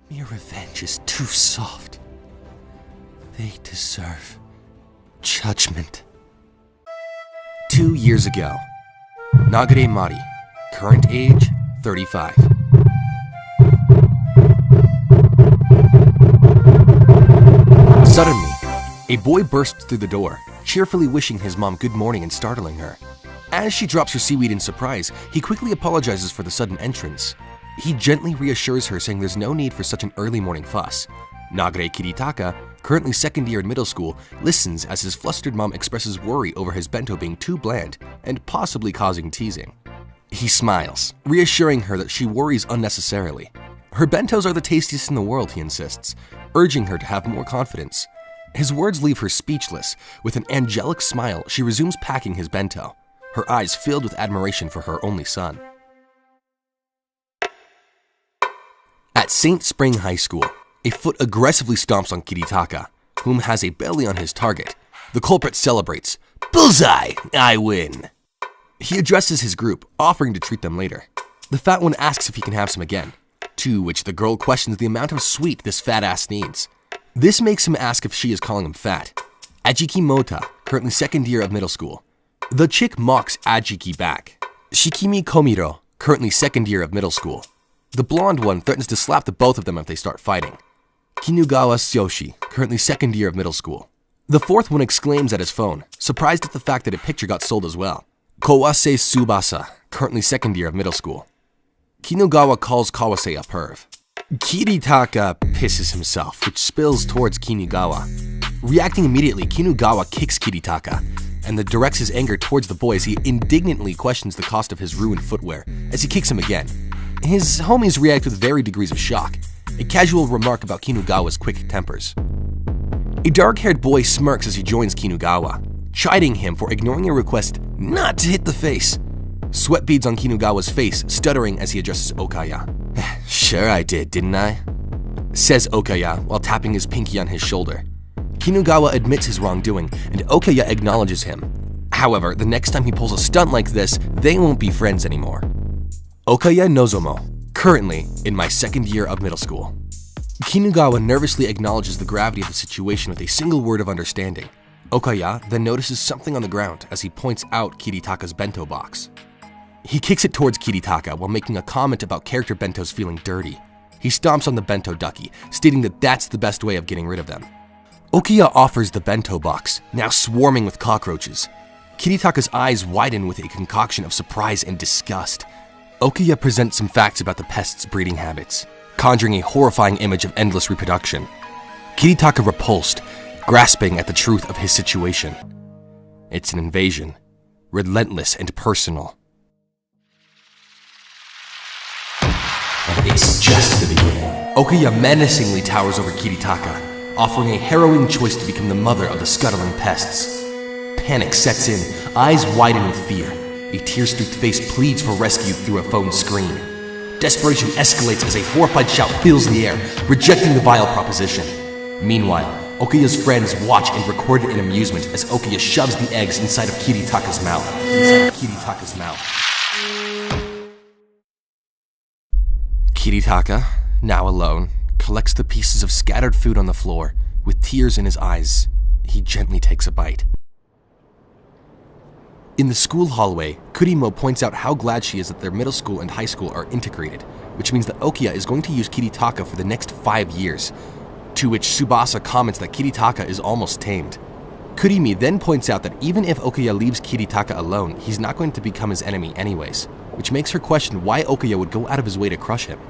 Mere revenge is too soft. They deserve judgment. 2 years ago, Nagare Mari, current age 35. Suddenly, a boy bursts through the door, cheerfully wishing his mom good morning and startling her. As she drops her seaweed in surprise, he quickly apologizes for the sudden entrance. He gently reassures her, saying there's no need for such an early morning fuss. Nagare Kiritaka, currently second year in middle school, listens as his flustered mom expresses worry over his bento being too bland and possibly causing teasing. He smiles, reassuring her that she worries unnecessarily. Her bentos are the tastiest in the world, he insists, urging her to have more confidence. His words leave her speechless. With an angelic smile, she resumes packing his bento, her eyes filled with admiration for her only son. At St. Spring High School, a foot aggressively stomps on Kiritaka, whom has a belly on his target. The culprit celebrates. Bullseye! I win! He addresses his group, offering to treat them later. The fat one asks if he can have some again, to which the girl questions the amount of sweet this fat ass needs. This makes him ask if she is calling him fat. Ajiki Mota, currently second year of middle school. The chick mocks Ajiki back. Shikimi Komiro, currently second year of middle school. The blonde one threatens to slap the both of them if they start fighting. Kinugawa Syoshi, currently second year of middle school. The fourth one exclaims at his phone, surprised at the fact that a picture got sold as well. Kawase Tsubasa, currently second year of middle school. Kinugawa calls Kawase a perv. Kiritaka pisses himself, which spills towards Kinugawa. Reacting immediately, Kinugawa kicks Kiritaka and directs his anger towards the boy as he indignantly questions the cost of his ruined footwear as he kicks him again. His homies react with varied degrees of shock, a casual remark about Kinugawa's quick tempers. A dark-haired boy smirks as he joins Kinugawa, chiding him for ignoring a request not to hit the face. Sweat beads on Kinugawa's face, stuttering as he addresses Okaya. Sure I did, didn't I? Says Okaya while tapping his pinky on his shoulder. Kinugawa admits his wrongdoing, and Okaya acknowledges him. However, the next time he pulls a stunt like this, they won't be friends anymore. Okaya Nozomo, currently in my second year of middle school. Kinugawa nervously acknowledges the gravity of the situation with a single word of understanding. Okaya then notices something on the ground as he points out Kiritaka's bento box. He kicks it towards Kiritaka while making a comment about character bentos feeling dirty. He stomps on the bento ducky, stating that that's the best way of getting rid of them. Okaya offers the bento box, now swarming with cockroaches. Kiritaka's eyes widen with a concoction of surprise and disgust. Okaya presents some facts about the pest's breeding habits, conjuring a horrifying image of endless reproduction. Kiritaka repulsed, grasping at the truth of his situation. It's an invasion, relentless and personal. And it's just the beginning. Okaya menacingly towers over Kiritaka, offering a harrowing choice to become the mother of the scuttling pests. Panic sets in, eyes widen with fear. A tear-streaked face pleads for rescue through a phone screen. Desperation escalates as a horrified shout fills the air, rejecting the vile proposition. Meanwhile, Okaya's friends watch and record in amusement as Okaya shoves the eggs inside of Kiritaka's mouth. Kiritaka, now alone, collects the pieces of scattered food on the floor. With tears in his eyes, he gently takes a bite. In the school hallway, Kurimo points out how glad she is that their middle school and high school are integrated, which means that Okaya is going to use Kiritaka for the next 5 years, to which Tsubasa comments that Kiritaka is almost tamed. Kurimi then points out that even if Okaya leaves Kiritaka alone, he's not going to become his enemy anyways, which makes her question why Okaya would go out of his way to crush him.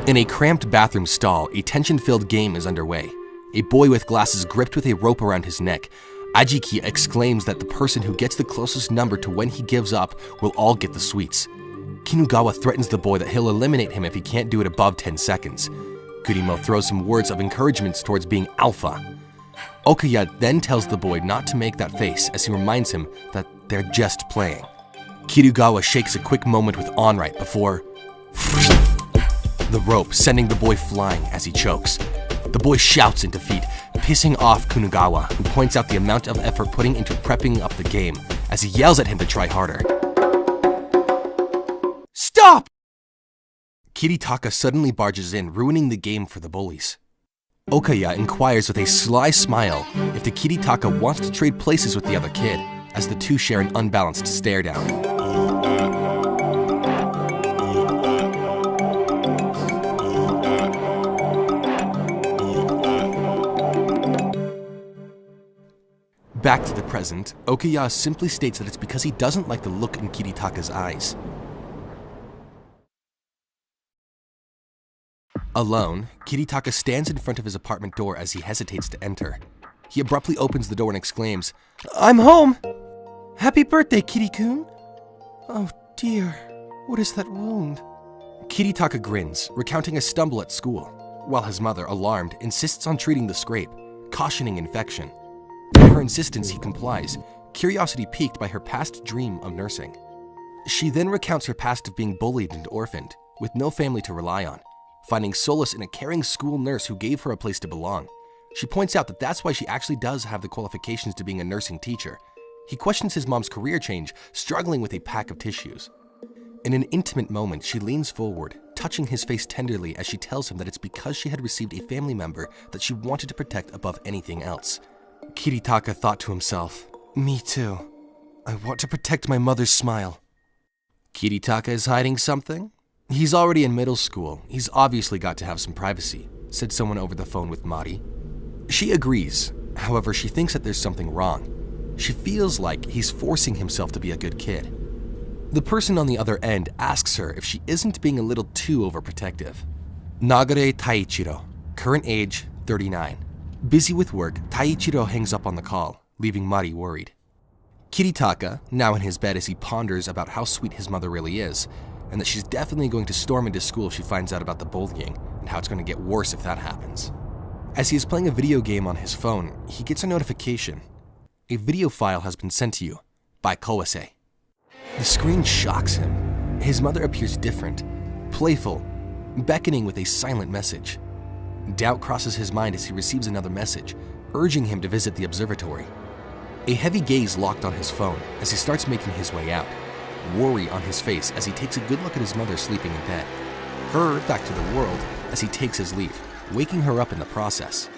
In a cramped bathroom stall, a tension-filled game is underway. A boy with glasses gripped with a rope around his neck. Ajiki exclaims that the person who gets the closest number to when he gives up will all get the sweets. Kinugawa threatens the boy that he'll eliminate him if he can't do it above 10 seconds. Kurimo throws some words of encouragement towards being alpha. Okaya then tells the boy not to make that face as he reminds him that they're just playing. Kinugawa shakes a quick moment with onright before the rope, sending the boy flying as he chokes. The boy shouts in defeat, pissing off Kinugawa, who points out the amount of effort putting into prepping up the game as he yells at him to try harder. Stop! Kiritaka suddenly barges in, ruining the game for the bullies. Okaya inquires with a sly smile if the Kiritaka wants to trade places with the other kid, as the two share an unbalanced stare down. Back to the present, Okaya simply states that it's because he doesn't like the look in Kiritaka's eyes. Alone, Kiritaka stands in front of his apartment door as he hesitates to enter. He abruptly opens the door and exclaims, "I'm home! Happy birthday, Kiri-kun! Oh dear, what is that wound?" Kiritaka grins, recounting a stumble at school, while his mother, alarmed, insists on treating the scrape, cautioning infection. By her insistence, he complies, curiosity piqued by her past dream of nursing. She then recounts her past of being bullied and orphaned, with no family to rely on, finding solace in a caring school nurse who gave her a place to belong. She points out that that's why she actually does have the qualifications to being a nursing teacher. He questions his mom's career change, struggling with a pack of tissues. In an intimate moment, she leans forward, touching his face tenderly as she tells him that it's because she had received a family member that she wanted to protect above anything else. Kiritaka thought to himself, "Me too. I want to protect my mother's smile." Kiritaka is hiding something? "He's already in middle school. He's obviously got to have some privacy," said someone over the phone with Mari. She agrees. However, she thinks that there's something wrong. She feels like he's forcing himself to be a good kid. The person on the other end asks her if she isn't being a little too overprotective. Nagare Taichiro, current age 39. Busy with work, Taichiro hangs up on the call, leaving Mari worried. Kiritaka, now in his bed as he ponders about how sweet his mother really is, and that she's definitely going to storm into school if she finds out about the bullying, and how it's going to get worse if that happens. As he is playing a video game on his phone, he gets a notification. A video file has been sent to you by Kawase. The screen shocks him. His mother appears different, playful, beckoning with a silent message. Doubt crosses his mind as he receives another message, urging him to visit the observatory. A heavy gaze locked on his phone as he starts making his way out, worry on his face as he takes a good look at his mother sleeping in bed. Her back to the world as he takes his leave, waking her up in the process.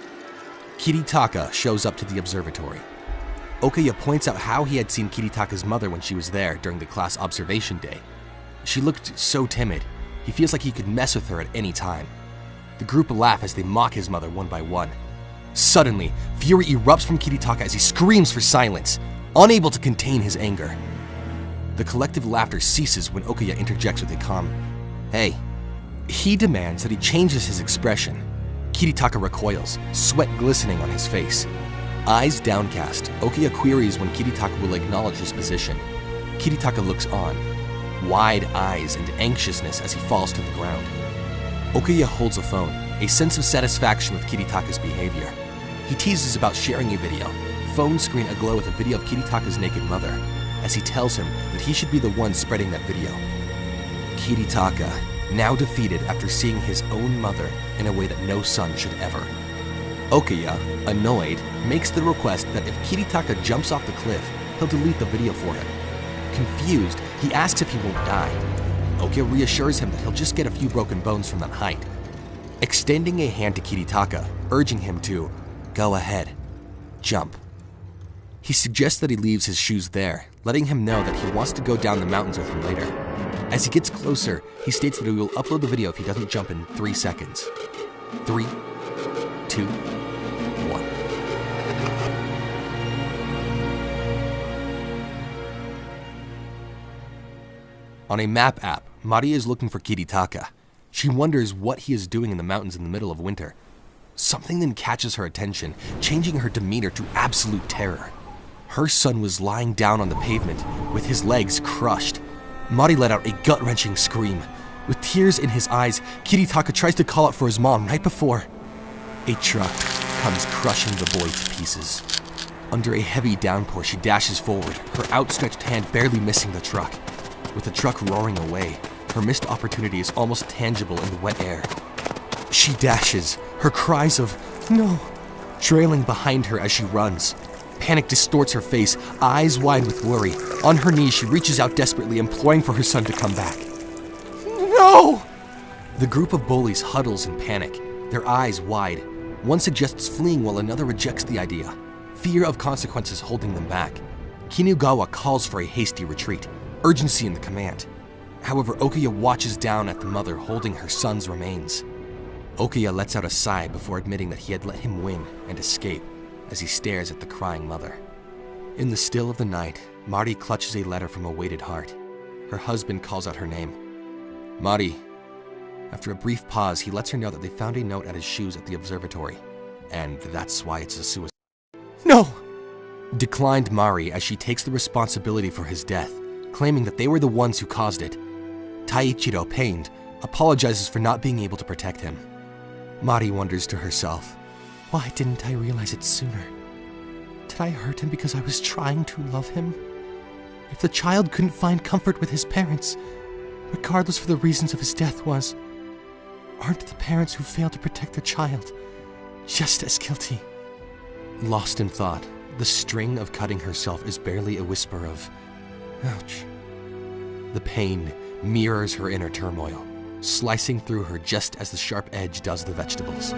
Kiritaka shows up to the observatory. Okaya points out how he had seen Kiritaka's mother when she was there during the class observation day. She looked so timid, he feels like he could mess with her at any time. The group laugh as they mock his mother one by one. Suddenly, fury erupts from Kiritaka as he screams for silence, unable to contain his anger. The collective laughter ceases when Okaya interjects with a calm, "Hey." He demands that he changes his expression. Kiritaka recoils, sweat glistening on his face. Eyes downcast, Okaya queries when Kiritaka will acknowledge his position. Kiritaka looks on, wide eyes and anxiousness as he falls to the ground. Okaya holds a phone, a sense of satisfaction with Kiritaka's behavior. He teases about sharing a video, phone screen aglow with a video of Kiritaka's naked mother, as he tells him that he should be the one spreading that video. Kiritaka, now defeated after seeing his own mother in a way that no son should ever. Okaya, annoyed, makes the request that if Kiritaka jumps off the cliff, he'll delete the video for him. Confused, he asks if he won't die. Okaya reassures him that he'll just get a few broken bones from that height, extending a hand to Kiritaka, urging him to, "Go ahead, jump." He suggests that he leaves his shoes there, letting him know that he wants to go down the mountains with him later. As he gets closer, he states that he will upload the video if he doesn't jump in 3 seconds. 3, 2, 1. On a map app, Mari is looking for Kiritaka. She wonders what he is doing in the mountains in the middle of winter. Something then catches her attention, changing her demeanor to absolute terror. Her son was lying down on the pavement, with his legs crushed. Mari let out a gut-wrenching scream. With tears in his eyes, Kiritaka tries to call out for his mom right before a truck comes crushing the boy to pieces. Under a heavy downpour, she dashes forward, her outstretched hand barely missing the truck. With the truck roaring away, her missed opportunity is almost tangible in the wet air. She dashes, her cries of "No!" trailing behind her as she runs. Panic distorts her face, eyes wide with worry. On her knees, she reaches out desperately, imploring for her son to come back. No! The group of bullies huddles in panic, their eyes wide. One suggests fleeing while another rejects the idea, fear of consequences holding them back. Kinugawa calls for a hasty retreat, urgency in the command. However, Okuya watches down at the mother holding her son's remains. Okuya lets out a sigh before admitting that he had let him win and escape as he stares at the crying mother. In the still of the night, Mari clutches a letter from a weighted heart. Her husband calls out her name. Mari. After a brief pause, he lets her know that they found a note at his shoes at the observatory, and that's why it's a suicide. No! Declined Mari as she takes the responsibility for his death, claiming that they were the ones who caused it. Taichiro, pained, apologizes for not being able to protect him. Mari wonders to herself, why didn't I realize it sooner? Did I hurt him because I was trying to love him? If the child couldn't find comfort with his parents, regardless for the reasons of his death was, aren't the parents who failed to protect their child just as guilty? Lost in thought, the string of cutting herself is barely a whisper of, ouch. The pain mirrors her inner turmoil, slicing through her just as the sharp edge does the vegetables.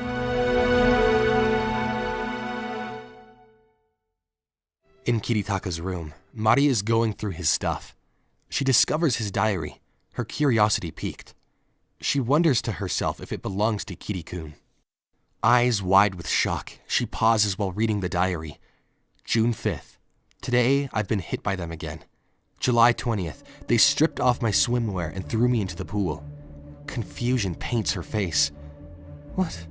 In Kiritaka's room, Mari is going through his stuff. She discovers his diary, her curiosity piqued. She wonders to herself if it belongs to Kiri-kun. Eyes wide with shock, she pauses while reading the diary. June 5th. Today, I've been hit by them again. July 20th, they stripped off my swimwear and threw me into the pool. Confusion paints her face. What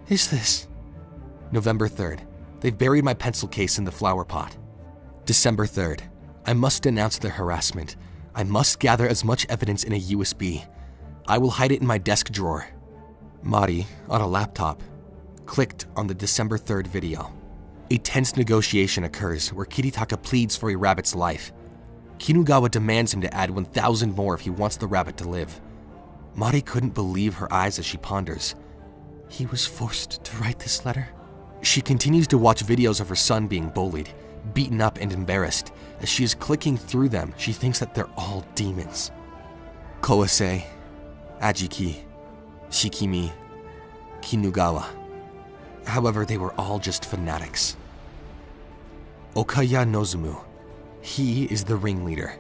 is this? November 3rd. They've buried my pencil case in the flower pot. December 3rd. I must denounce their harassment. I must gather as much evidence in a USB. I will hide it in my desk drawer. Mari, on a laptop, clicked on the December 3rd video. A tense negotiation occurs where Kiritaka pleads for a rabbit's life. Kinugawa demands him to add 1,000 more if he wants the rabbit to live. Mari couldn't believe her eyes as she ponders. He was forced to write this letter? She continues to watch videos of her son being bullied, beaten up and embarrassed. As she is clicking through them, she thinks that they're all demons. Kouase, Ajiki, Shikimi, Kinugawa. However, they were all just fanatics. Okaya Nozumu. He is the ringleader.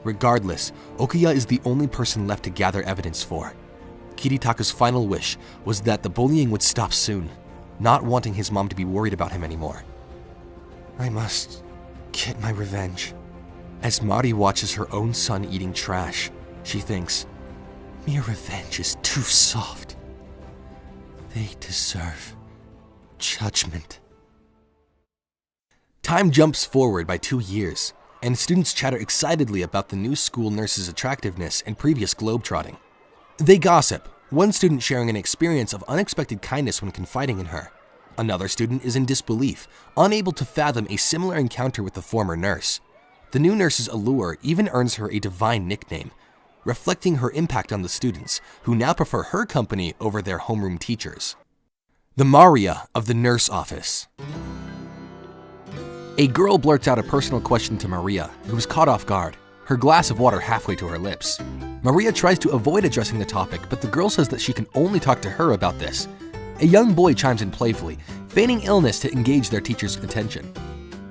Regardless, Okuya is the only person left to gather evidence for. Kiritaka's final wish was that the bullying would stop soon, not wanting his mom to be worried about him anymore. I must get my revenge. As Mari watches her own son eating trash, she thinks, mere revenge is too soft. They deserve judgment. Time jumps forward by 2 years, and students chatter excitedly about the new school nurse's attractiveness and previous globetrotting. They gossip, one student sharing an experience of unexpected kindness when confiding in her. Another student is in disbelief, unable to fathom a similar encounter with the former nurse. The new nurse's allure even earns her a divine nickname, reflecting her impact on the students, who now prefer her company over their homeroom teachers. The Maria of the nurse office. A girl blurts out a personal question to Maria, who is caught off guard, her glass of water halfway to her lips. Maria tries to avoid addressing the topic, but the girl says that she can only talk to her about this. A young boy chimes in playfully, feigning illness to engage their teacher's attention.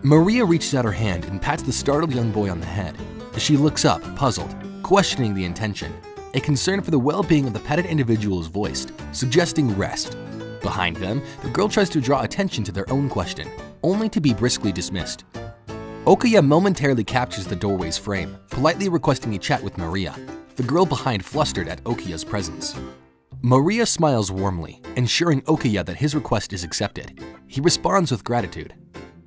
Maria reaches out her hand and pats the startled young boy on the head. As she looks up, puzzled, questioning the intention. A concern for the well-being of the petted individual is voiced, suggesting rest. Behind them, the girl tries to draw attention to their own question, only to be briskly dismissed. Okuya momentarily captures the doorway's frame, politely requesting a chat with Maria, the girl behind flustered at Okuya's presence. Maria smiles warmly, ensuring Okuya that his request is accepted. He responds with gratitude.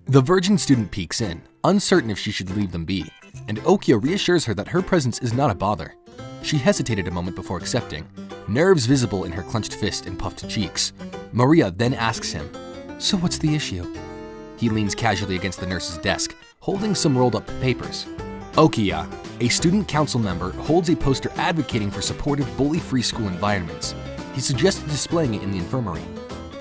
The virgin student peeks in, uncertain if she should leave them be, and Okuya reassures her that her presence is not a bother. She hesitated a moment before accepting, nerves visible in her clenched fist and puffed cheeks. Maria then asks him, "So what's the issue?" He leans casually against the nurse's desk, holding some rolled up papers. Okuya, a student council member, holds a poster advocating for supportive bully-free school environments. He suggested displaying it in the infirmary.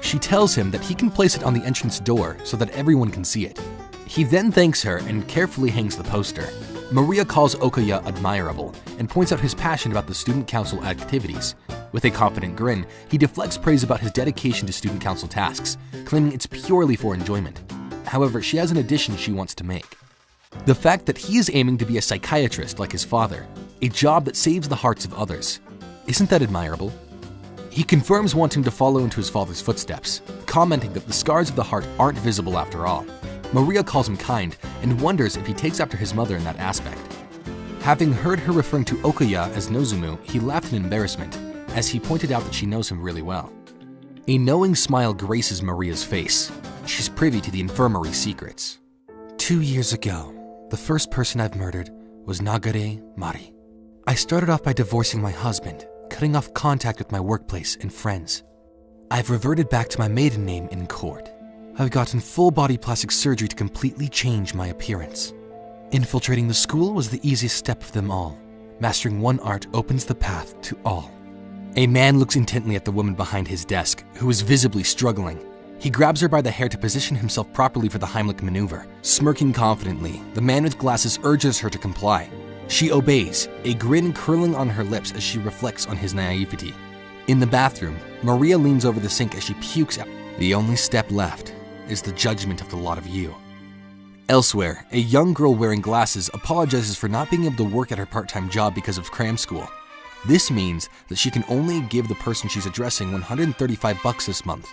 She tells him that he can place it on the entrance door so that everyone can see it. He then thanks her and carefully hangs the poster. Maria calls Okuya admirable and points out his passion about the student council activities. With a confident grin, he deflects praise about his dedication to student council tasks, claiming it's purely for enjoyment. However, she has an addition she wants to make. The fact that he is aiming to be a psychiatrist like his father, a job that saves the hearts of others. Isn't that admirable? He confirms wanting to follow into his father's footsteps, commenting that the scars of the heart aren't visible after all. Maria calls him kind and wonders if he takes after his mother in that aspect. Having heard her referring to Okuya as Nozumu, he laughed in embarrassment, as he pointed out that she knows him really well. A knowing smile graces Maria's face. She's privy to the infirmary's secrets. 2 years ago, the first person I've murdered was Nagare Mari. I started off by divorcing my husband, cutting off contact with my workplace and friends. I've reverted back to my maiden name in court. I've gotten full body plastic surgery to completely change my appearance. Infiltrating the school was the easiest step of them all. Mastering one art opens the path to all. A man looks intently at the woman behind his desk, who is visibly struggling. He grabs her by the hair to position himself properly for the Heimlich maneuver. Smirking confidently, the man with glasses urges her to comply. She obeys, a grin curling on her lips as she reflects on his naivety. In the bathroom, Maria leans over the sink as she pukes out. The only step left is the judgment of the lot of you. Elsewhere, a young girl wearing glasses apologizes for not being able to work at her part-time job because of cram school. This means that she can only give the person she's addressing $135 this month.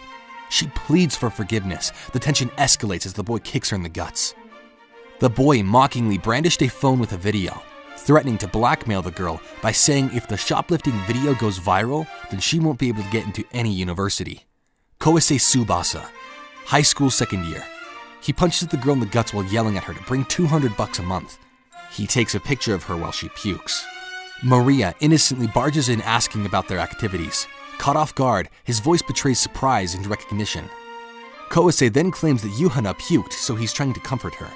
She pleads for forgiveness. The tension escalates as the boy kicks her in the guts. The boy mockingly brandished a phone with a video, threatening to blackmail the girl by saying if the shoplifting video goes viral, then she won't be able to get into any university. Koisei Tsubasa, high school second year. He punches the girl in the guts while yelling at her to bring $200 a month. He takes a picture of her while she pukes. Maria innocently barges in asking about their activities. Caught off guard, his voice betrays surprise and recognition. Koisei then claims that Yuhana puked, so he's trying to comfort her.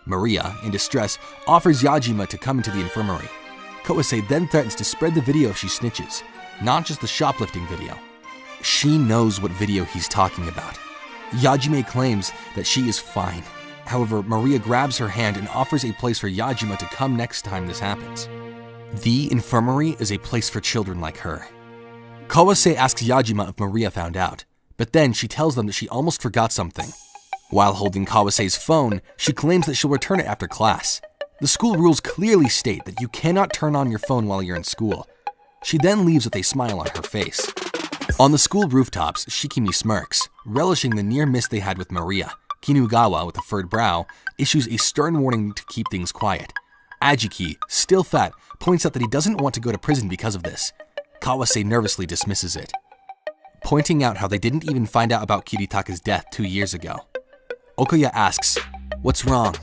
Maria, in distress, offers Yajima to come into the infirmary. Koisei then threatens to spread the video if she snitches, not just the shoplifting video. She knows what video he's talking about. Yajime claims that she is fine. However, Maria grabs her hand and offers a place for Yajima to come next time this happens. The infirmary is a place for children like her. Koisei asks Yajima if Maria found out, but then she tells them that she almost forgot something. While holding Kawasei's phone, she claims that she'll return it after class. The school rules clearly state that you cannot turn on your phone while you're in school. She then leaves with a smile on her face. On the school rooftops, Shikimi smirks, relishing the near miss they had with Maria. Kinugawa, with a furrowed brow, issues a stern warning to keep things quiet. Ajiki, still fat, points out that he doesn't want to go to prison because of this. Kawasei nervously dismisses it, pointing out how they didn't even find out about Kiritaka's death 2 years ago. Okuya asks, "What's wrong?"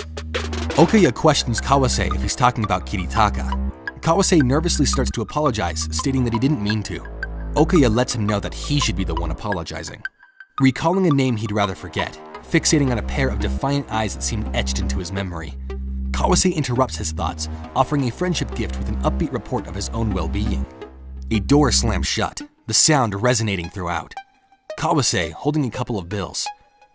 Okuya questions Kawasei if he's talking about Kiritaka. Kawasei nervously starts to apologize, stating that he didn't mean to. Okuya lets him know that he should be the one apologizing. Recalling a name he'd rather forget, fixating on a pair of defiant eyes that seemed etched into his memory, Kawasei interrupts his thoughts, offering a friendship gift with an upbeat report of his own well-being. A door slams shut, the sound resonating throughout. Kawasei holding a couple of bills.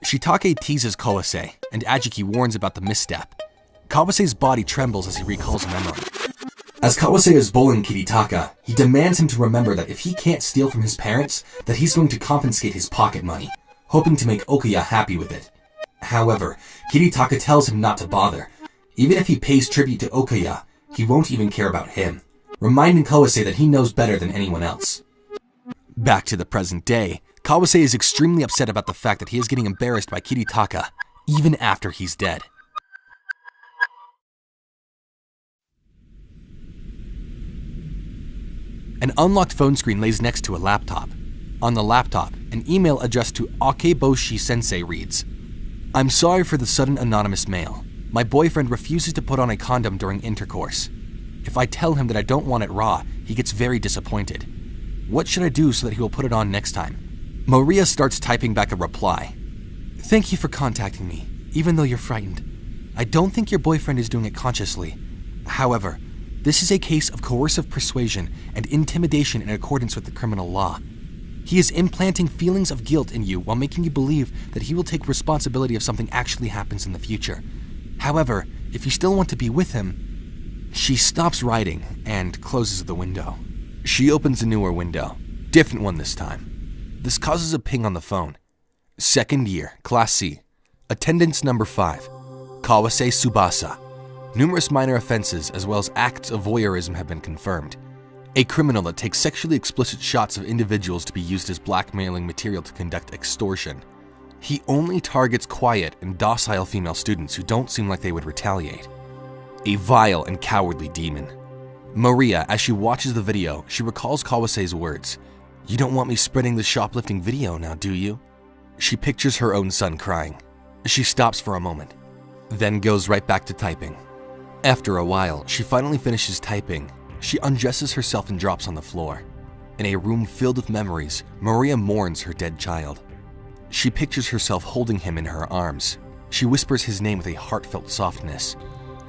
Shitake teases Kawasei, and Ajiki warns about the misstep. Kawasei's body trembles as he recalls a memory. As Kawasei is bullying Kiritaka, he demands him to remember that if he can't steal from his parents, that he's going to confiscate his pocket money, hoping to make Okuya happy with it. However, Kiritaka tells him not to bother. Even if he pays tribute to Okuya, he won't even care about him, reminding Kawasei that he knows better than anyone else. Back to the present day, Kawasei is extremely upset about the fact that he is getting embarrassed by Kiritaka, even after he's dead. An unlocked phone screen lays next to a laptop. On the laptop, an email addressed to Akeboshi Sensei reads, "I'm sorry for the sudden anonymous mail. My boyfriend refuses to put on a condom during intercourse. If I tell him that I don't want it raw, he gets very disappointed. What should I do so that he will put it on next time?" Maria starts typing back a reply. "Thank you for contacting me, even though you're frightened. I don't think your boyfriend is doing it consciously. However, this is a case of coercive persuasion and intimidation in accordance with the criminal law. He is implanting feelings of guilt in you while making you believe that he will take responsibility if something actually happens in the future. However, if you still want to be with him, She stops writing and closes the window. She opens a newer window, different one this time. This causes a ping on the phone. Second year, Class C. Attendance number 5. Kawase Tsubasa. Numerous minor offenses as well as acts of voyeurism have been confirmed. A criminal that takes sexually explicit shots of individuals to be used as blackmailing material to conduct extortion. He only targets quiet and docile female students who don't seem like they would retaliate. A vile and cowardly demon. Maria, as she watches the video, she recalls Kawase's words. "You don't want me spreading the shoplifting video now, do you?" She pictures her own son crying. She stops for a moment, then goes right back to typing. After a while, she finally finishes typing. She undresses herself and drops on the floor. In a room filled with memories, Maria mourns her dead child. She pictures herself holding him in her arms. She whispers his name with a heartfelt softness.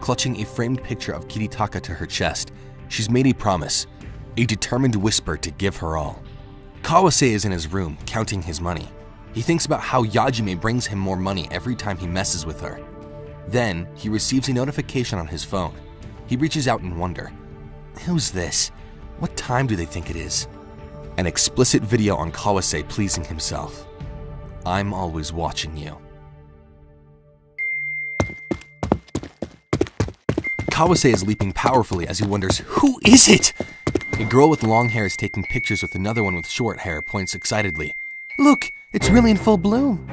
Clutching a framed picture of Kiritaka to her chest, she's made a promise, a determined whisper to give her all. Kawase is in his room, counting his money. He thinks about how Yajime brings him more money every time he messes with her. Then, he receives a notification on his phone. He reaches out in wonder. Who's this? What time do they think it is? An explicit video on Kawase pleasing himself. I'm always watching you. Kawase is leaping powerfully as he wonders, who is it? A girl with long hair is taking pictures with another one with short hair, points excitedly. Look, it's really in full bloom.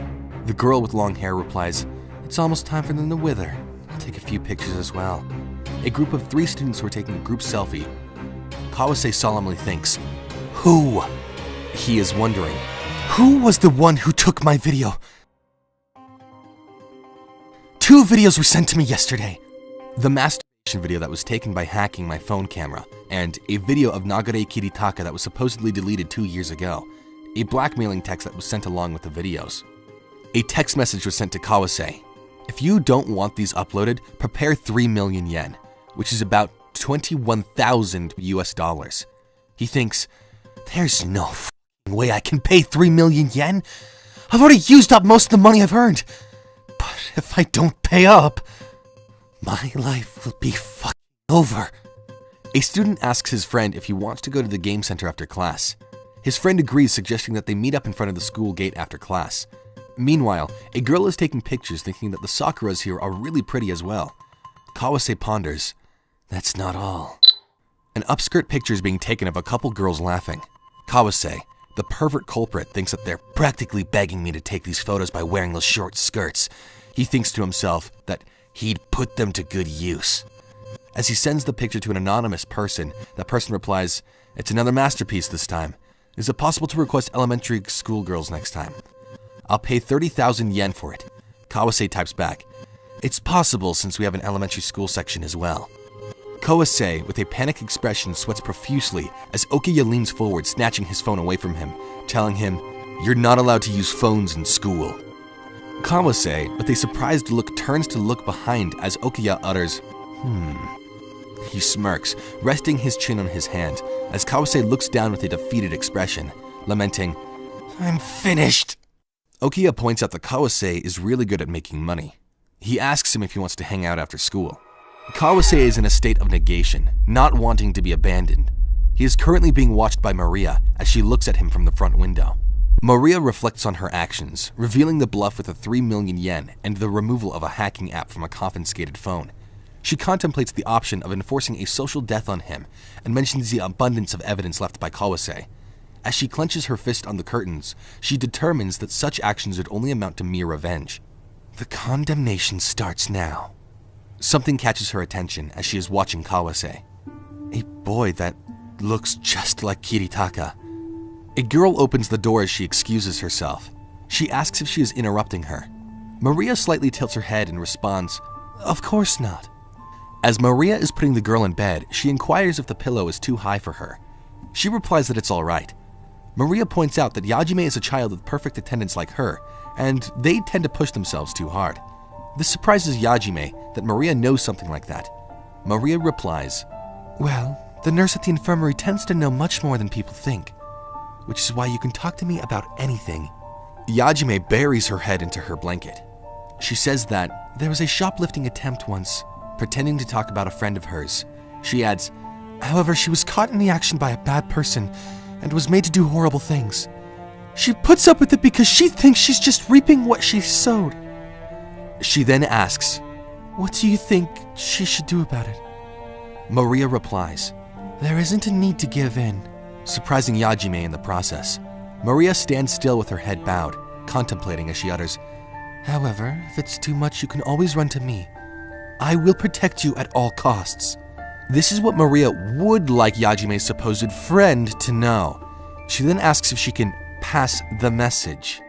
The girl with long hair replies, it's almost time for them to wither. I'll take a few pictures as well. A group of 3 students were taking a group selfie. Kawase solemnly thinks, who? He is wondering, who was the one who took my video? 2 videos were sent to me yesterday. The masturbation video that was taken by hacking my phone camera, and a video of Nagare Kiritaka that was supposedly deleted 2 years ago. A blackmailing text that was sent along with the videos. A text message was sent to Kawase. If you don't want these uploaded, prepare 3 million yen, which is about 21,000 US dollars. He thinks, there's no way I can pay 3 million yen. I've already used up most of the money I've earned. But if I don't pay up, my life will be fucking over. A student asks his friend if he wants to go to the game center after class. His friend agrees, suggesting that they meet up in front of the school gate after class. Meanwhile, a girl is taking pictures thinking that the Sakuras here are really pretty as well. Kawase ponders, that's not all. An upskirt picture is being taken of a couple girls laughing. Kawase, the pervert culprit, thinks that they're practically begging me to take these photos by wearing those short skirts. He thinks to himself that he'd put them to good use. As he sends the picture to an anonymous person, that person replies, it's another masterpiece this time. Is it possible to request elementary school girls next time? I'll pay 30,000 yen for it. Kawase types back, it's possible since we have an elementary school section as well. Kawase, with a panicked expression, sweats profusely as Okiya leans forward, snatching his phone away from him, telling him, you're not allowed to use phones in school. Kawase, with a surprised look, turns to look behind as Okiya utters, He smirks, resting his chin on his hand, as Kawase looks down with a defeated expression, lamenting, I'm finished. Okiya points out that Kawase is really good at making money. He asks him if he wants to hang out after school. Kawase is in a state of negation, not wanting to be abandoned. He is currently being watched by Maria as she looks at him from the front window. Maria reflects on her actions, revealing the bluff with the 3 million yen and the removal of a hacking app from a confiscated phone. She contemplates the option of enforcing a social death on him and mentions the abundance of evidence left by Kawase. As she clenches her fist on the curtains, she determines that such actions would only amount to mere revenge. The condemnation starts now. Something catches her attention as she is watching Kawase. A boy that looks just like Kiritaka. A girl opens the door as she excuses herself. She asks if she is interrupting her. Maria slightly tilts her head and responds, of course not. As Maria is putting the girl in bed, she inquires if the pillow is too high for her. She replies that it's alright. Maria points out that Yajime is a child with perfect attendance like her, and they tend to push themselves too hard. This surprises Yajime that Maria knows something like that. Maria replies, well, the nurse at the infirmary tends to know much more than people think, which is why you can talk to me about anything. Yajime buries her head into her blanket. She says that there was a shoplifting attempt once, pretending to talk about a friend of hers, She adds, "However, she was caught in the action by a bad person and was made to do horrible things. She puts up with it because she thinks she's just reaping what she sowed." She then asks, "What do you think she should do about it?" Maria replies, "There isn't a need to give in," surprising Yajime in the process. Maria stands still with her head bowed, contemplating as she utters, "However, if it's too much, you can always run to me. I will protect you at all costs." This is what Maria would like Yajime's supposed friend to know. She then asks if she can pass the message,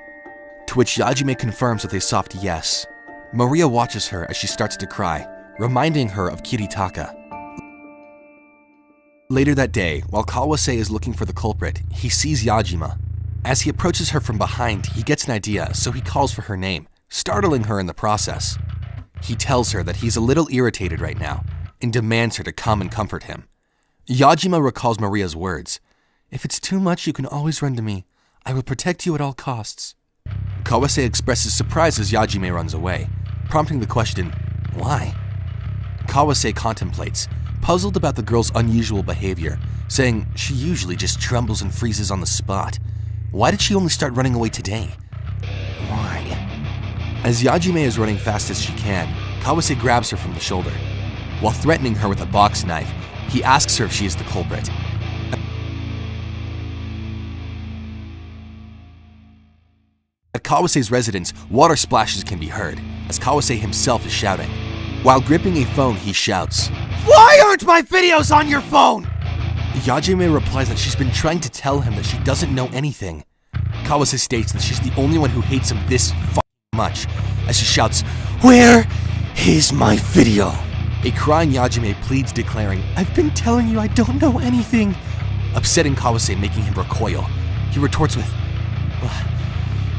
to which Yajime confirms with a soft yes. Maria watches her as she starts to cry, reminding her of Kiritaka. Later that day, while Kawase is looking for the culprit, he sees Yajima. As he approaches her from behind, he gets an idea, so he calls for her name, startling her in the process. He tells her that he's a little irritated right now, and demands her to come and comfort him. Yajima recalls Maria's words, "If it's too much, you can always run to me. I will protect you at all costs." Kawase expresses surprise as Yajime runs away, prompting the question, why? Kawase contemplates, puzzled about the girl's unusual behavior, saying she usually just trembles and freezes on the spot. Why did she only start running away today? Why? As Yajime is running fast as she can, Kawase grabs her from the shoulder. While threatening her with a box knife, he asks her if she is the culprit. At Kawase's residence, water splashes can be heard, as Kawase himself is shouting. While gripping a phone, he shouts, "Why aren't my videos on your phone?" Yajime replies that she's been trying to tell him that she doesn't know anything. Kawase states that she's the only one who hates him this much, as she shouts, "Where is my video?" A crying Yajime pleads, declaring, "I've been telling you I don't know anything," upsetting Kawase, making him recoil. He retorts with, "What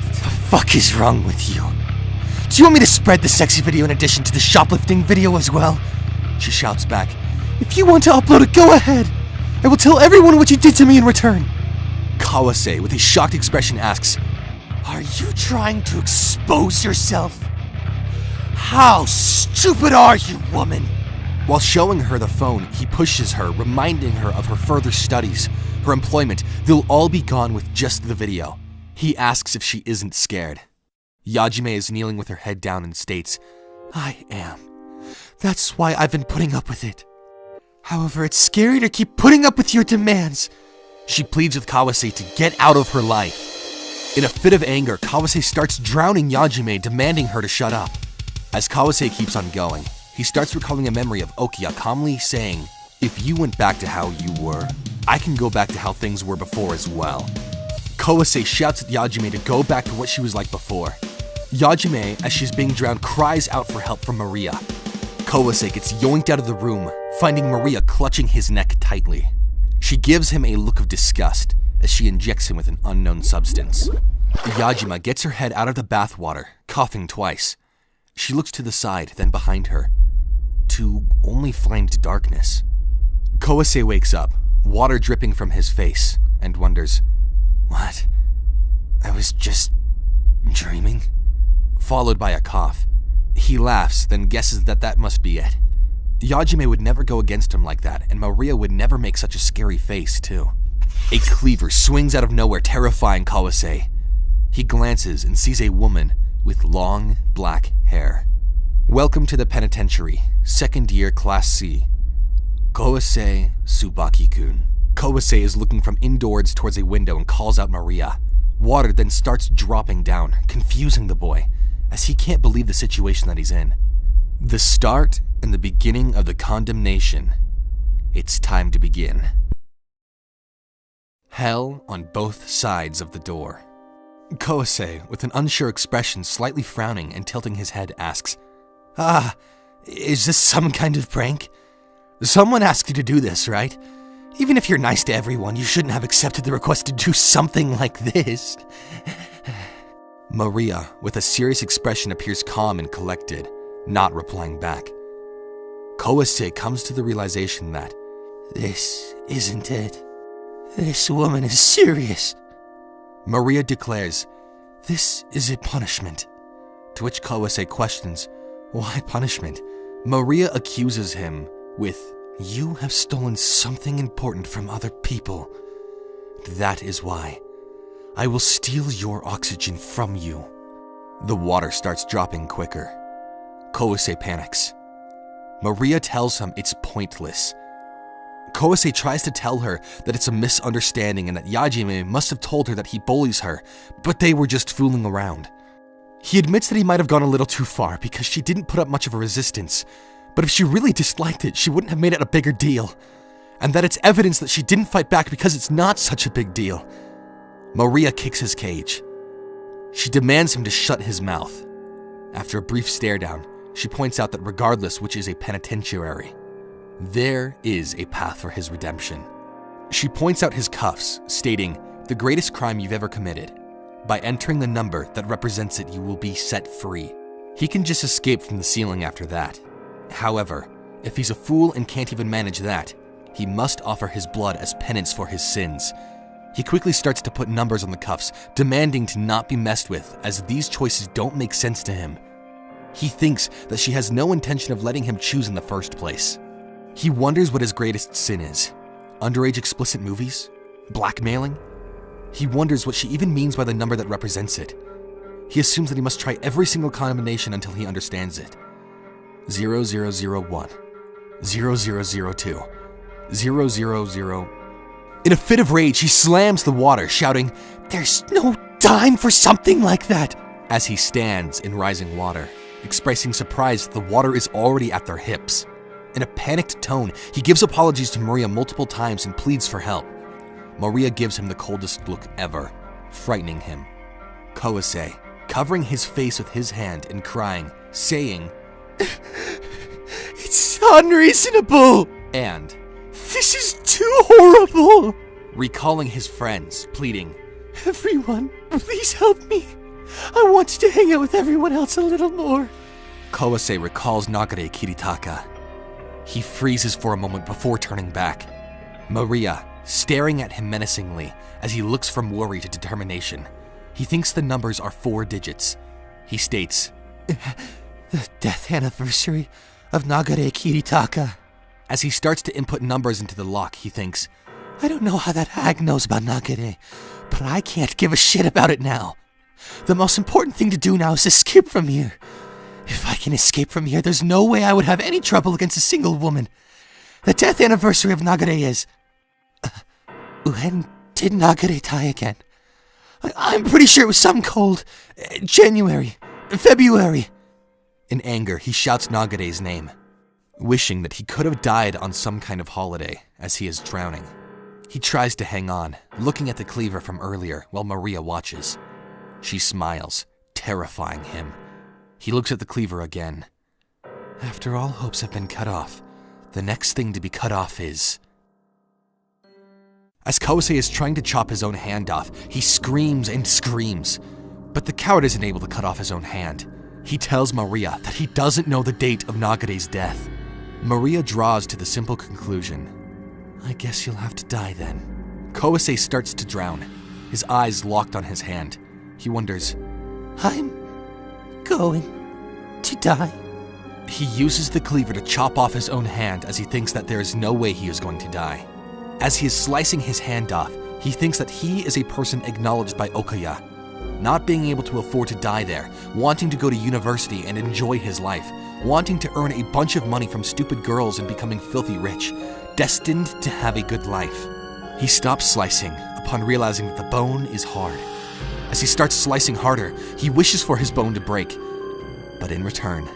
the fuck is wrong with you? Do you want me to spread the sexy video in addition to the shoplifting video as well?" She shouts back, "If you want to upload it, go ahead. I will tell everyone what you did to me in return." Kawase, with a shocked expression, asks, "Are you trying to expose yourself? How stupid are you, woman?" While showing her the phone, he pushes her, reminding her of her further studies, her employment. They'll all be gone with just the video. He asks if she isn't scared. Yajime is kneeling with her head down and states, "I am. That's why I've been putting up with it. However, it's scary to keep putting up with your demands." She pleads with Kawase to get out of her life. In a fit of anger, Kawase starts drowning Yajime, demanding her to shut up. As Kawase keeps on going, he starts recalling a memory of Okiya calmly saying, "If you went back to how you were, I can go back to how things were before as well." Kawase shouts at Yajime to go back to what she was like before. Yajime, as she's being drowned, cries out for help from Maria. Kawase gets yoinked out of the room, finding Maria clutching his neck tightly. She gives him a look of disgust as she injects him with an unknown substance. Yajima gets her head out of the bathwater, coughing twice. She looks to the side, then behind her, to only find darkness. Kawase wakes up, water dripping from his face, and wonders, "What? I was just dreaming?" Followed by a cough. He laughs, then guesses that that must be it. Yajime would never go against him like that, and Maria would never make such a scary face, too. A cleaver swings out of nowhere, terrifying Kawase. He glances and sees a woman with long, black hair. "Welcome to the penitentiary, second year, Class C. Kawase Tsubaki-kun." Kawase is looking from indoors towards a window and calls out Maria. Water then starts dropping down, confusing the boy, as he can't believe the situation that he's in. The start and the beginning of the condemnation. It's time to begin. Hell on both sides of the door. Kawase, with an unsure expression, slightly frowning and tilting his head, asks, "Is this some kind of prank? Someone asked you to do this, right? Even if you're nice to everyone, you shouldn't have accepted the request to do something like this." Maria, with a serious expression, appears calm and collected, not replying back. Kawase comes to the realization that this isn't it. This woman is serious. Maria declares, "This is a punishment." To which Kawase questions, "Why punishment?" Maria accuses him with You have stolen something important from other people. That is why I will steal your oxygen from you. The water starts dropping quicker. Kosei panics. Maria tells him it's pointless. Kosei tries to tell her that it's a misunderstanding and that Yajime must have told her that he bullies her, but they were just fooling around. He admits that he might have gone a little too far because she didn't put up much of a resistance, but if she really disliked it, she wouldn't have made it a bigger deal. And that it's evidence that she didn't fight back because it's not such a big deal. Maria kicks his cage. She demands him to shut his mouth. After a brief stare down, she points out that regardless which is a penitentiary, there is a path for his redemption. She points out his cuffs, stating, "The greatest crime you've ever committed. By entering the number that represents it, you will be set free." He can just escape from the ceiling after that. However, if he's a fool and can't even manage that, he must offer his blood as penance for his sins. He quickly starts to put numbers on the cuffs, demanding to not be messed with, as these choices don't make sense to him. He thinks that she has no intention of letting him choose in the first place. He wonders what his greatest sin is. Underage explicit movies? Blackmailing? He wonders what she even means by the number that represents it. He assumes that he must try every single combination until he understands it. 0001, 0002, 000. In a fit of rage, he slams the water, shouting, "There's no time for something like that!" as he stands in rising water, expressing surprise that the water is already at their hips. In a panicked tone, he gives apologies to Maria multiple times and pleads for help. Maria gives him the coldest look ever, frightening him. Kosei, covering his face with his hand and crying, saying, "It's unreasonable!" and, "This is too horrible!" Recalling his friends, pleading, "Everyone, please help me. I want to hang out with everyone else a little more." Kosei recalls Nagare Kiritaka. He freezes for a moment before turning back. Maria, staring at him menacingly as he looks from worry to determination. He thinks the numbers are 4 digits. He states, "The death anniversary of Nagare Kiritaka." As he starts to input numbers into the lock, he thinks, "I don't know how that hag knows about Nagare, but I can't give a shit about it now. The most important thing to do now is escape from here. If I can escape from here, there's no way I would have any trouble against a single woman. The death anniversary of Nagare is... when did Nagare die again? I'm pretty sure it was some cold... January... February..." In anger, he shouts Nagare's name, wishing that he could have died on some kind of holiday as he is drowning. He tries to hang on, looking at the cleaver from earlier while Maria watches. She smiles, terrifying him. He looks at the cleaver again. After all hopes have been cut off, the next thing to be cut off is... As Kosei is trying to chop his own hand off, he screams and screams. But the coward isn't able to cut off his own hand. He tells Maria that he doesn't know the date of Nagare's death. Maria draws to the simple conclusion, "I guess you'll have to die then." Kosei starts to drown, his eyes locked on his hand. He wonders, "I'm going to die." He uses the cleaver to chop off his own hand as he thinks that there is no way he is going to die. As he is slicing his hand off, he thinks that he is a person acknowledged by Okaya, not being able to afford to die there, wanting to go to university and enjoy his life, wanting to earn a bunch of money from stupid girls and becoming filthy rich, destined to have a good life. He stops slicing upon realizing that the bone is hard. As he starts slicing harder, he wishes for his bone to break, but in return,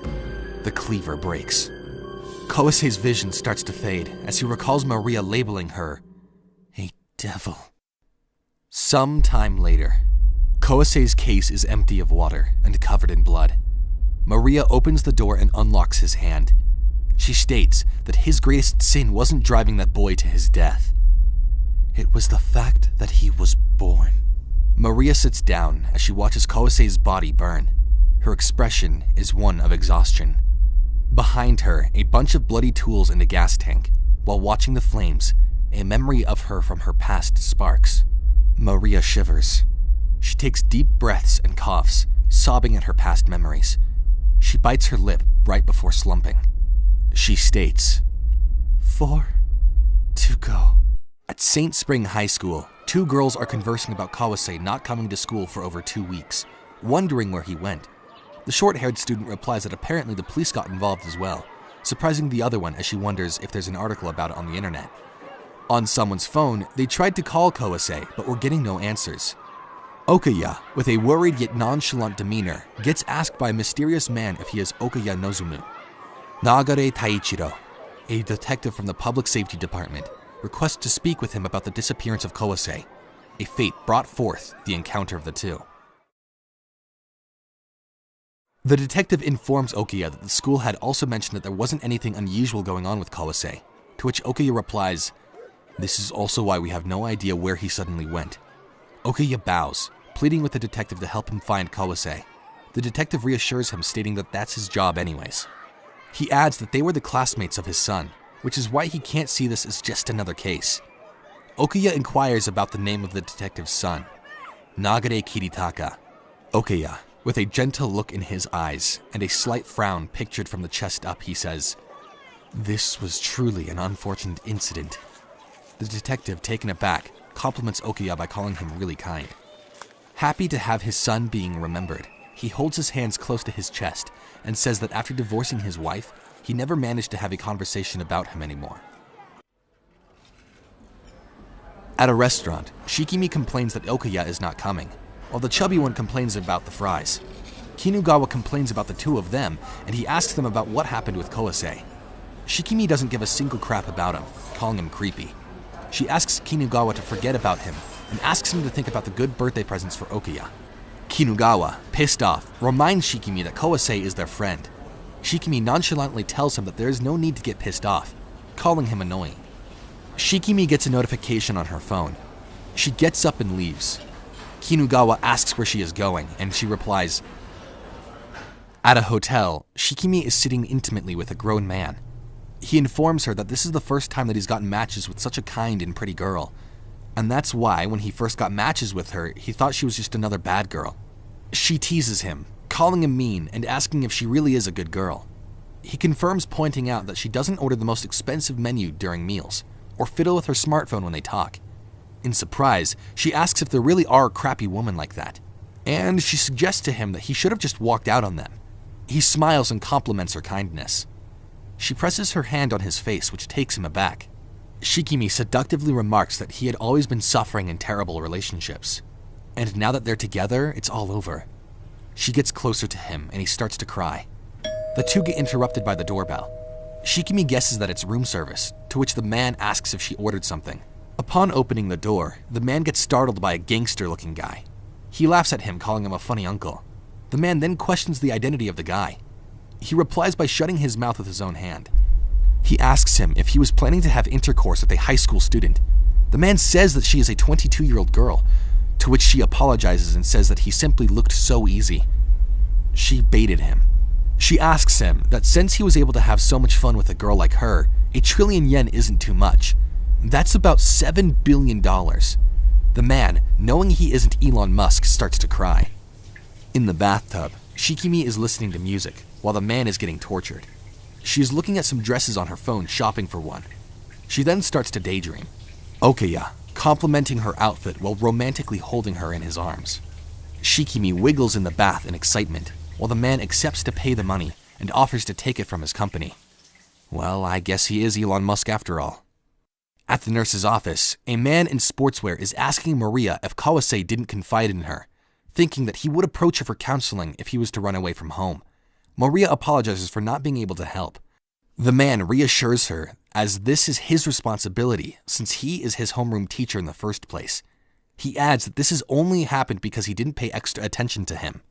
the cleaver breaks. Kosei's vision starts to fade as he recalls Maria labeling her a devil. Some time later, Kosei's case is empty of water and covered in blood. Maria opens the door and unlocks his hand. She states that his greatest sin wasn't driving that boy to his death. It was the fact that he was born. Maria sits down as she watches Kosei's body burn. Her expression is one of exhaustion. Behind her, a bunch of bloody tools and a gas tank. While watching the flames, a memory of her from her past sparks. Maria shivers. She takes deep breaths and coughs, sobbing at her past memories. She bites her lip right before slumping. She states, 4 to go. At St. Spring High School, 2 girls are conversing about Kawase not coming to school for over 2 weeks, wondering where he went. The short-haired student replies that apparently the police got involved as well, surprising the other one as she wonders if there's an article about it on the internet. On someone's phone, they tried to call Kawase, but were getting no answers. Okaya, with a worried yet nonchalant demeanor, gets asked by a mysterious man if he is Okaya Nozumu. Nagare Taichiro, a detective from the Public Safety Department, requests to speak with him about the disappearance of Kawase. A fate brought forth the encounter of the two. The detective informs Okaya that the school had also mentioned that there wasn't anything unusual going on with Kawase, to which Okaya replies, "This is also why we have no idea where he suddenly went." Okaya bows, pleading with the detective to help him find Kawase. The detective reassures him, stating that that's his job anyways. He adds that they were the classmates of his son, which is why he can't see this as just another case. Okaya inquires about the name of the detective's son, Nagare Kiritaka. Okaya, with a gentle look in his eyes and a slight frown pictured from the chest up, he says, "This was truly an unfortunate incident." The detective, taken aback, compliments Okaya by calling him really kind. Happy to have his son being remembered, he holds his hands close to his chest and says that after divorcing his wife, he never managed to have a conversation about him anymore. At a restaurant, Shikimi complains that Okaya is not coming, while the chubby one complains about the fries. Kinugawa complains about the two of them, and he asks them about what happened with Kawase. Shikimi doesn't give a single crap about him, calling him creepy. She asks Kinugawa to forget about him, and asks him to think about the good birthday presents for Okaya. Kinugawa, pissed off, reminds Shikimi that Kawase is their friend. Shikimi nonchalantly tells him that there is no need to get pissed off, calling him annoying. Shikimi gets a notification on her phone. She gets up and leaves. Kinugawa asks where she is going, and she replies, at a hotel, Shikimi is sitting intimately with a grown man. He informs her that this is the first time that he's gotten matches with such a kind and pretty girl, and that's why when he first got matches with her, he thought she was just another bad girl. She teases him, calling him mean and asking if she really is a good girl. He confirms, pointing out that she doesn't order the most expensive menu during meals, or fiddle with her smartphone when they talk. In surprise, she asks if there really are crappy women like that, and she suggests to him that he should have just walked out on them. He smiles and compliments her kindness. She presses her hand on his face, which takes him aback. Shikimi seductively remarks that he had always been suffering in terrible relationships, and now that they're together, it's all over. She gets closer to him, and he starts to cry. The two get interrupted by the doorbell. Shikimi guesses that it's room service, to which the man asks if she ordered something. Upon opening the door, the man gets startled by a gangster-looking guy. He laughs at him, calling him a funny uncle. The man then questions the identity of the guy. He replies by shutting his mouth with his own hand. He asks him if he was planning to have intercourse with a high school student. The man says that she is a 22-year-old girl, to which she apologizes and says that he simply looked so easy. She baited him. She asks him that since he was able to have so much fun with a girl like her, 1 trillion yen isn't too much. That's about $7 billion. The man, knowing he isn't Elon Musk, starts to cry. In the bathtub, Shikimi is listening to music, while the man is getting tortured. She is looking at some dresses on her phone, shopping for one. She then starts to daydream. Okaya, complimenting her outfit while romantically holding her in his arms. Shikimi wiggles in the bath in excitement, while the man accepts to pay the money and offers to take it from his company. Well, I guess he is Elon Musk after all. At the nurse's office, a man in sportswear is asking Maria if Kawase didn't confide in her, thinking that he would approach her for counseling if he was to run away from home. Maria apologizes for not being able to help. The man reassures her, as this is his responsibility since he is his homeroom teacher in the first place. He adds that this has only happened because he didn't pay extra attention to him.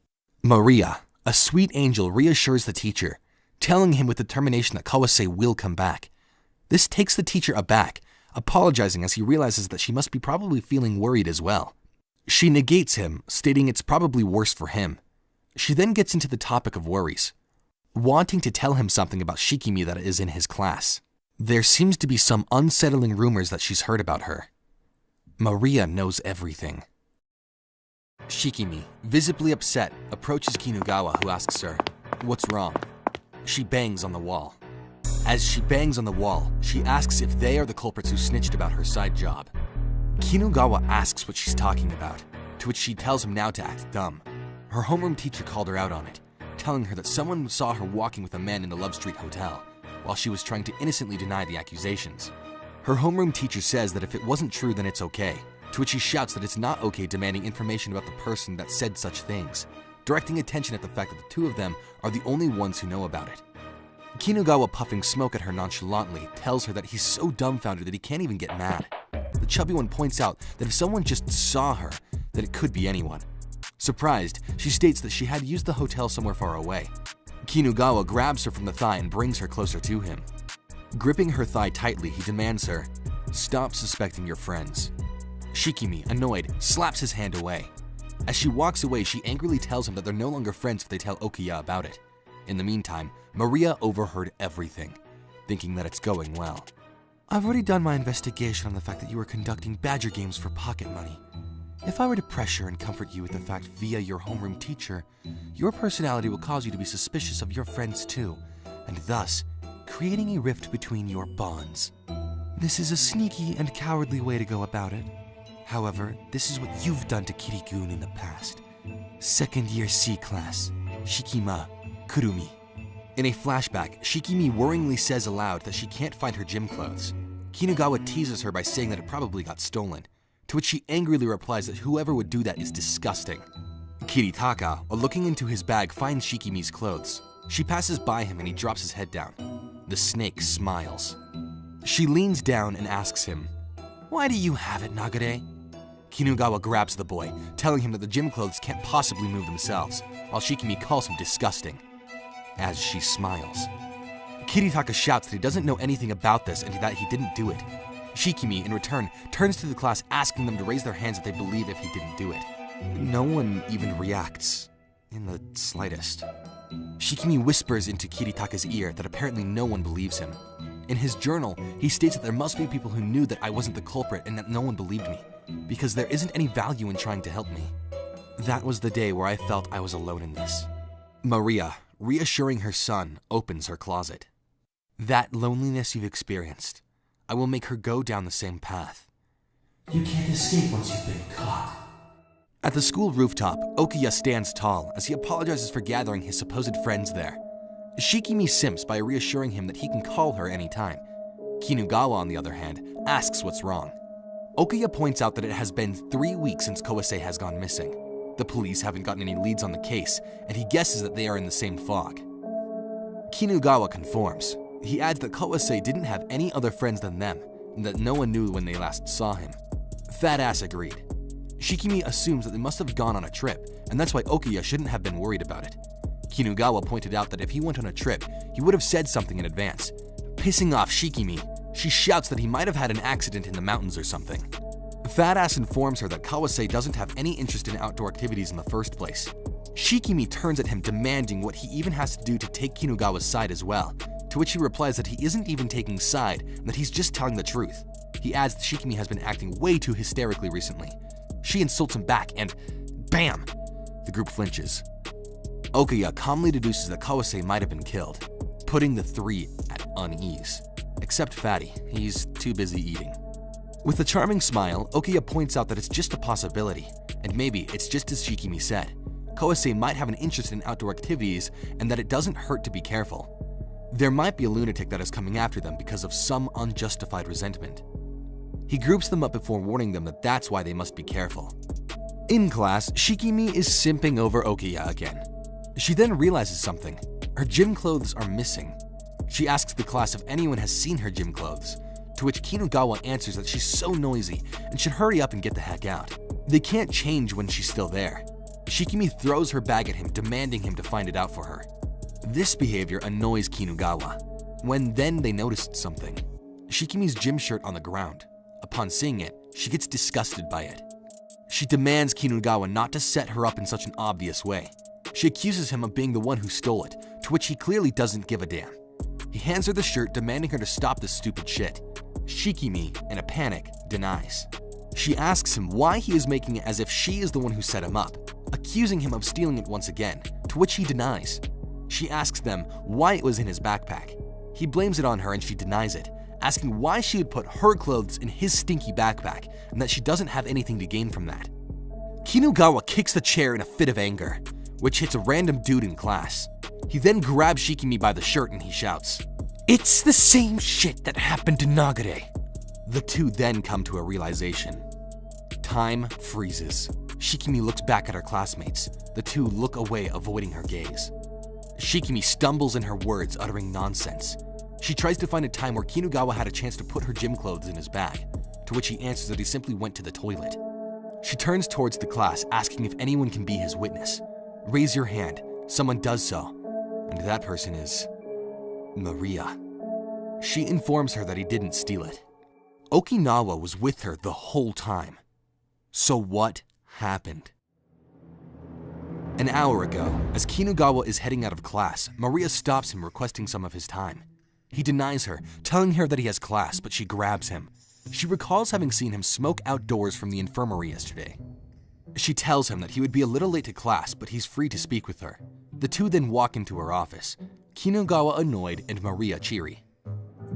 Maria, a sweet angel, reassures the teacher, telling him with determination that Kawase will come back. This takes the teacher aback, apologizing as he realizes that she must be probably feeling worried as well. She negates him, stating it's probably worse for him. She then gets into the topic of worries, wanting to tell him something about Shikimi that is in his class. There seems to be some unsettling rumors that she's heard about her. Maria knows everything. Shikimi, visibly upset, approaches Kinugawa, who asks her, "What's wrong?" She bangs on the wall. As she bangs on the wall, she asks if they are the culprits who snitched about her side job. Kinugawa asks what she's talking about, to which she tells him now to act dumb. Her homeroom teacher called her out on it, telling her that someone saw her walking with a man in the Love Street Hotel, while she was trying to innocently deny the accusations. Her homeroom teacher says that if it wasn't true, then it's okay, to which she shouts that it's not okay demanding information about the person that said such things, directing attention at the fact that the two of them are the only ones who know about it. Kinugawa, puffing smoke at her nonchalantly, tells her that he's so dumbfounded that he can't even get mad. The chubby one points out that if someone just saw her, then it could be anyone. Surprised, she states that she had used the hotel somewhere far away. Kinugawa grabs her from the thigh and brings her closer to him. Gripping her thigh tightly, he demands her, "Stop suspecting your friends." Shikimi, annoyed, slaps his hand away. As she walks away, she angrily tells him that they're no longer friends if they tell Okuya about it. In the meantime, Maria overheard everything, thinking that it's going well. "I've already done my investigation on the fact that you were conducting badger games for pocket money. If I were to pressure and comfort you with the fact via your homeroom teacher, your personality will cause you to be suspicious of your friends too, and thus, creating a rift between your bonds. This is a sneaky and cowardly way to go about it. However, this is what you've done to Kirigun in the past. Second year C class, Shikima, Kurumi." In a flashback, Shikimi worryingly says aloud that she can't find her gym clothes. Kinugawa teases her by saying that it probably got stolen, to which she angrily replies that whoever would do that is disgusting. Kiritaka, while looking into his bag, finds Shikimi's clothes. She passes by him and he drops his head down. The snake smiles. She leans down and asks him, "Why do you have it, Nagare?" Kinugawa grabs the boy, telling him that the gym clothes can't possibly move themselves, while Shikimi calls him disgusting. As she smiles. Kiritaka shouts that he doesn't know anything about this and that he didn't do it. Shikimi, in return, turns to the class asking them to raise their hands if they believe if he didn't do it. No one even reacts, in the slightest. Shikimi whispers into Kiritaka's ear that apparently no one believes him. In his journal, he states that there must be people who knew that I wasn't the culprit and that no one believed me, because there isn't any value in trying to help me. That was the day where I felt I was alone in this. Maria, reassuring her son, opens her closet. "That loneliness you've experienced, I will make her go down the same path. You can't escape once you've been caught." At the school rooftop, Okuya stands tall as he apologizes for gathering his supposed friends there. Shikimi simps by reassuring him that he can call her anytime. Kinugawa, on the other hand, asks what's wrong. Okuya points out that it has been 3 weeks since Kawase has gone missing. The police haven't gotten any leads on the case, and he guesses that they are in the same fog. Kinugawa conforms. He adds that Kawase didn't have any other friends than them, and that no one knew when they last saw him. Fat Ass agreed. Shikimi assumes that they must have gone on a trip, and that's why Okuya shouldn't have been worried about it. Kinugawa pointed out that if he went on a trip, he would have said something in advance. Pissing off Shikimi, she shouts that he might have had an accident in the mountains or something. Fat Ass informs her that Kawase doesn't have any interest in outdoor activities in the first place. Shikimi turns at him demanding what he even has to do to take Kinugawa's side as well, to which he replies that he isn't even taking side and that he's just telling the truth. He adds that Shikimi has been acting way too hysterically recently. She insults him back and BAM! The group flinches. Okuya calmly deduces that Kawase might have been killed, putting the three at unease. Except Fatty, he's too busy eating. With a charming smile, Okuya points out that it's just a possibility, and maybe it's just as Shikimi said. Kawase might have an interest in outdoor activities and that it doesn't hurt to be careful. There might be a lunatic that is coming after them because of some unjustified resentment. He groups them up before warning them that that's why they must be careful. In class, Shikimi is simping over Okuya again. She then realizes something. Her gym clothes are missing. She asks the class if anyone has seen her gym clothes, to which Kinugawa answers that she's so noisy and should hurry up and get the heck out. They can't change when she's still there. Shikimi throws her bag at him, demanding him to find it out for her. This behavior annoys Kinugawa. When then they noticed something. Shikimi's gym shirt on the ground. Upon seeing it, she gets disgusted by it. She demands Kinugawa not to set her up in such an obvious way. She accuses him of being the one who stole it, to which he clearly doesn't give a damn. He hands her the shirt, demanding her to stop this stupid shit. Shikimi, in a panic, denies. She asks him why he is making it as if she is the one who set him up, accusing him of stealing it once again, to which he denies. She asks them why it was in his backpack. He blames it on her and she denies it, asking why she would put her clothes in his stinky backpack and that she doesn't have anything to gain from that. Kinugawa kicks the chair in a fit of anger, which hits a random dude in class. He then grabs Shikimi by the shirt and he shouts, "It's the same shit that happened to Nagare." The two then come to a realization. Time freezes. Shikimi looks back at her classmates. The two look away, avoiding her gaze. Shikimi stumbles in her words, uttering nonsense. She tries to find a time where Kinugawa had a chance to put her gym clothes in his bag, to which he answers that he simply went to the toilet. She turns towards the class, asking if anyone can be his witness. Raise your hand. Someone does so. And that person is Maria. She informs her that he didn't steal it. Okinawa was with her the whole time. So what happened? An hour ago, as Kinugawa is heading out of class, Maria stops him, requesting some of his time. He denies her, telling her that he has class, but she grabs him. She recalls having seen him smoke outdoors from the infirmary yesterday. She tells him that he would be a little late to class, but he's free to speak with her. The two then walk into her office, Kinugawa annoyed and Maria cheery.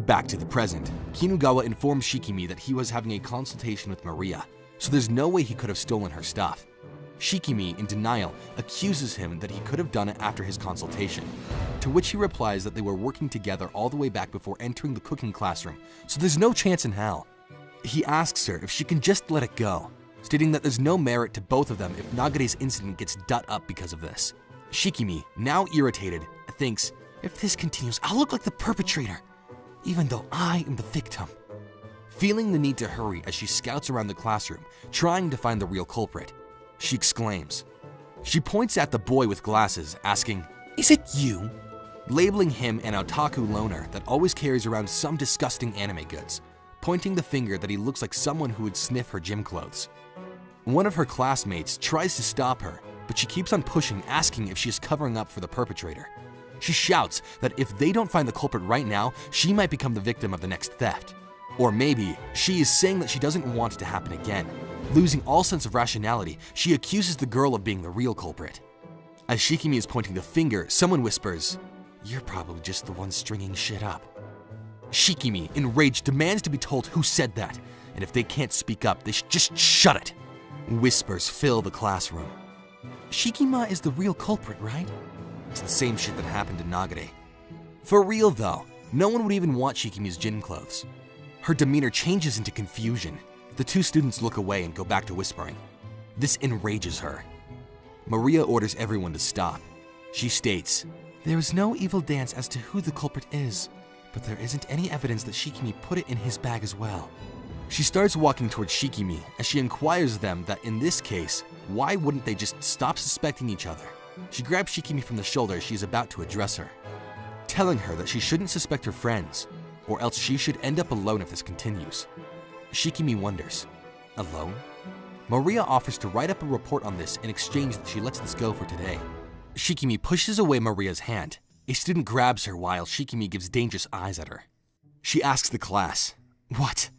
Back to the present, Kinugawa informs Shikimi that he was having a consultation with Maria, so there's no way he could have stolen her stuff. Shikimi, in denial, accuses him that he could have done it after his consultation, to which he replies that they were working together all the way back before entering the cooking classroom, so there's no chance in hell. He asks her if she can just let it go, stating that there's no merit to both of them if Nagare's incident gets done up because of this. Shikimi, now irritated, thinks, if this continues, I'll look like the perpetrator, even though I am the victim. Feeling the need to hurry as she scouts around the classroom, trying to find the real culprit, she exclaims. She points at the boy with glasses, asking, "Is it you?" Labeling him an otaku loner that always carries around some disgusting anime goods, pointing the finger that he looks like someone who would sniff her gym clothes. One of her classmates tries to stop her, but she keeps on pushing, asking if she is covering up for the perpetrator. She shouts that if they don't find the culprit right now, she might become the victim of the next theft. Or maybe she is saying that she doesn't want it to happen again. Losing all sense of rationality, she accuses the girl of being the real culprit. As Shikimi is pointing the finger, someone whispers, "You're probably just the one stringing shit up." Shikimi, enraged, demands to be told who said that, and if they can't speak up, they should just shut it. Whispers fill the classroom. Shikima is the real culprit, right? It's the same shit that happened to Nagare. For real though, no one would even want Shikimi's gym clothes. Her demeanor changes into confusion. The two students look away and go back to whispering. This enrages her. Maria orders everyone to stop. She states, "There is no evil dance as to who the culprit is, but there isn't any evidence that Shikimi put it in his bag as well." She starts walking towards Shikimi as she inquires them that in this case, why wouldn't they just stop suspecting each other? She grabs Shikimi from the shoulder as she is about to address her, telling her that she shouldn't suspect her friends, or else she should end up alone if this continues. Shikimi wonders, alone? Maria offers to write up a report on this in exchange that she lets this go for today. Shikimi pushes away Maria's hand. A student grabs her while Shikimi gives dangerous eyes at her. She asks the class, "What?"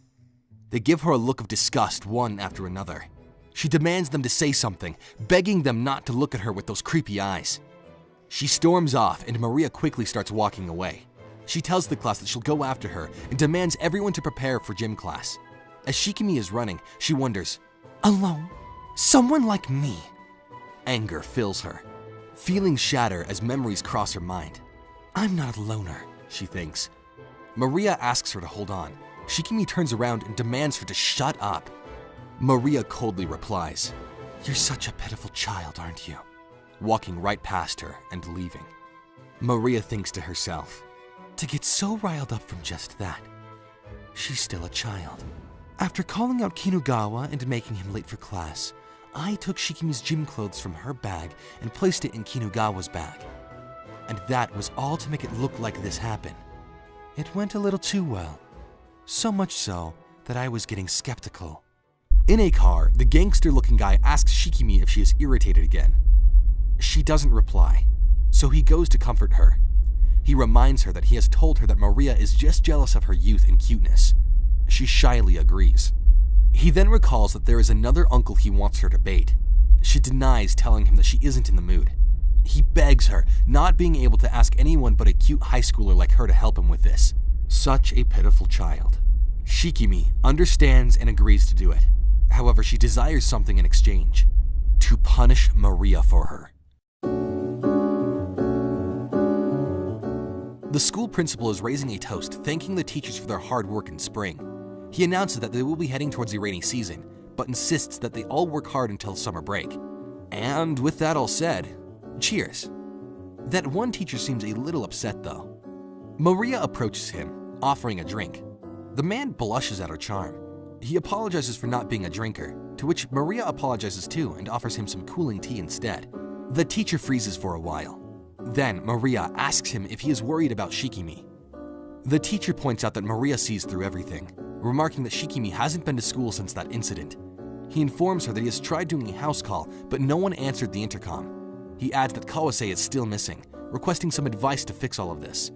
They give her a look of disgust, one after another. She demands them to say something, begging them not to look at her with those creepy eyes. She storms off and Maria quickly starts walking away. She tells the class that she'll go after her and demands everyone to prepare for gym class. As Shikimi is running, she wonders, "Alone? Someone like me?" Anger fills her. Feelings shatter as memories cross her mind. "I'm not a loner," she thinks. Maria asks her to hold on. Shikimi turns around and demands her to shut up. Maria coldly replies, "You're such a pitiful child, aren't you?" walking right past her and leaving. Maria thinks to herself, to get so riled up from just that. She's still a child. After calling out Kinugawa and making him late for class, I took Shikimi's gym clothes from her bag and placed it in Kinugawa's bag. And that was all to make it look like this happened. It went a little too well. So much so that I was getting skeptical. In a car, the gangster-looking guy asks Shikimi if she is irritated again. She doesn't reply, so he goes to comfort her. He reminds her that he has told her that Maria is just jealous of her youth and cuteness. She shyly agrees. He then recalls that there is another uncle he wants her to bait. She denies, telling him that she isn't in the mood. He begs her, not being able to ask anyone but a cute high schooler like her to help him with this. Such a pitiful child. Shikimi understands and agrees to do it. However, she desires something in exchange: to punish Maria for her. The school principal is raising a toast, thanking the teachers for their hard work in spring. He announces that they will be heading towards the rainy season, but insists that they all work hard until summer break. And with that all said, cheers. That one teacher seems a little upset though. Maria approaches him, offering a drink. The man blushes at her charm. He apologizes for not being a drinker, to which Maria apologizes too and offers him some cooling tea instead. The teacher freezes for a while. Then Maria asks him if he is worried about Shikimi. The teacher points out that Maria sees through everything, remarking that Shikimi hasn't been to school since that incident. He informs her that he has tried doing a house call, but no one answered the intercom. He adds that Kawase is still missing, requesting some advice to fix all of this.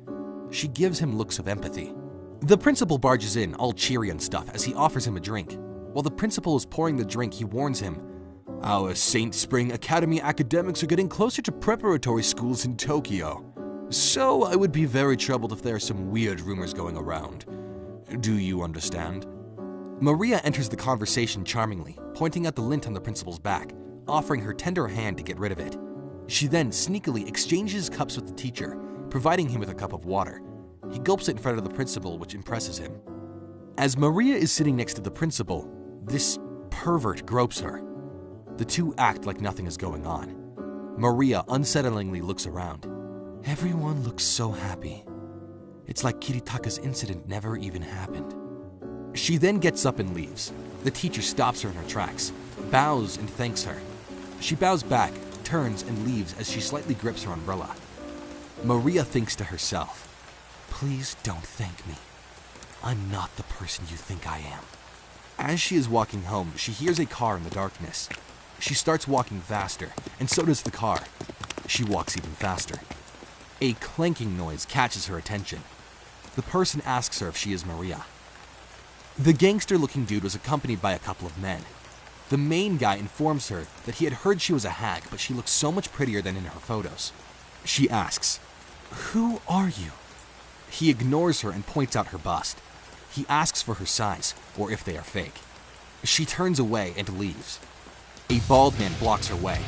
She gives him looks of empathy. The principal barges in, all cheery and stuff, as he offers him a drink. While the principal is pouring the drink, he warns him, "Our St. Spring Academy academics are getting closer to preparatory schools in Tokyo. So I would be very troubled if there are some weird rumors going around. Do you understand?" Maria enters the conversation charmingly, pointing out the lint on the principal's back, offering her tender hand to get rid of it. She then sneakily exchanges cups with the teacher, providing him with a cup of water. He gulps it in front of the principal, which impresses him. As Maria is sitting next to the principal, this pervert gropes her. The two act like nothing is going on. Maria unsettlingly looks around. Everyone looks so happy. It's like Kiritaka's incident never even happened. She then gets up and leaves. The teacher stops her in her tracks, bows and thanks her. She bows back, turns and leaves as she slightly grips her umbrella. Maria thinks to herself, "Please don't thank me. I'm not the person you think I am." As she is walking home, she hears a car in the darkness. She starts walking faster, and so does the car. She walks even faster. A clanking noise catches her attention. The person asks her if she is Maria. The gangster-looking dude was accompanied by a couple of men. The main guy informs her that he had heard she was a hag, but she looks so much prettier than in her photos. She asks, "Who are you?" He ignores her and points out her bust. He asks for her size, or if they are fake. She turns away and leaves. A bald man blocks her way.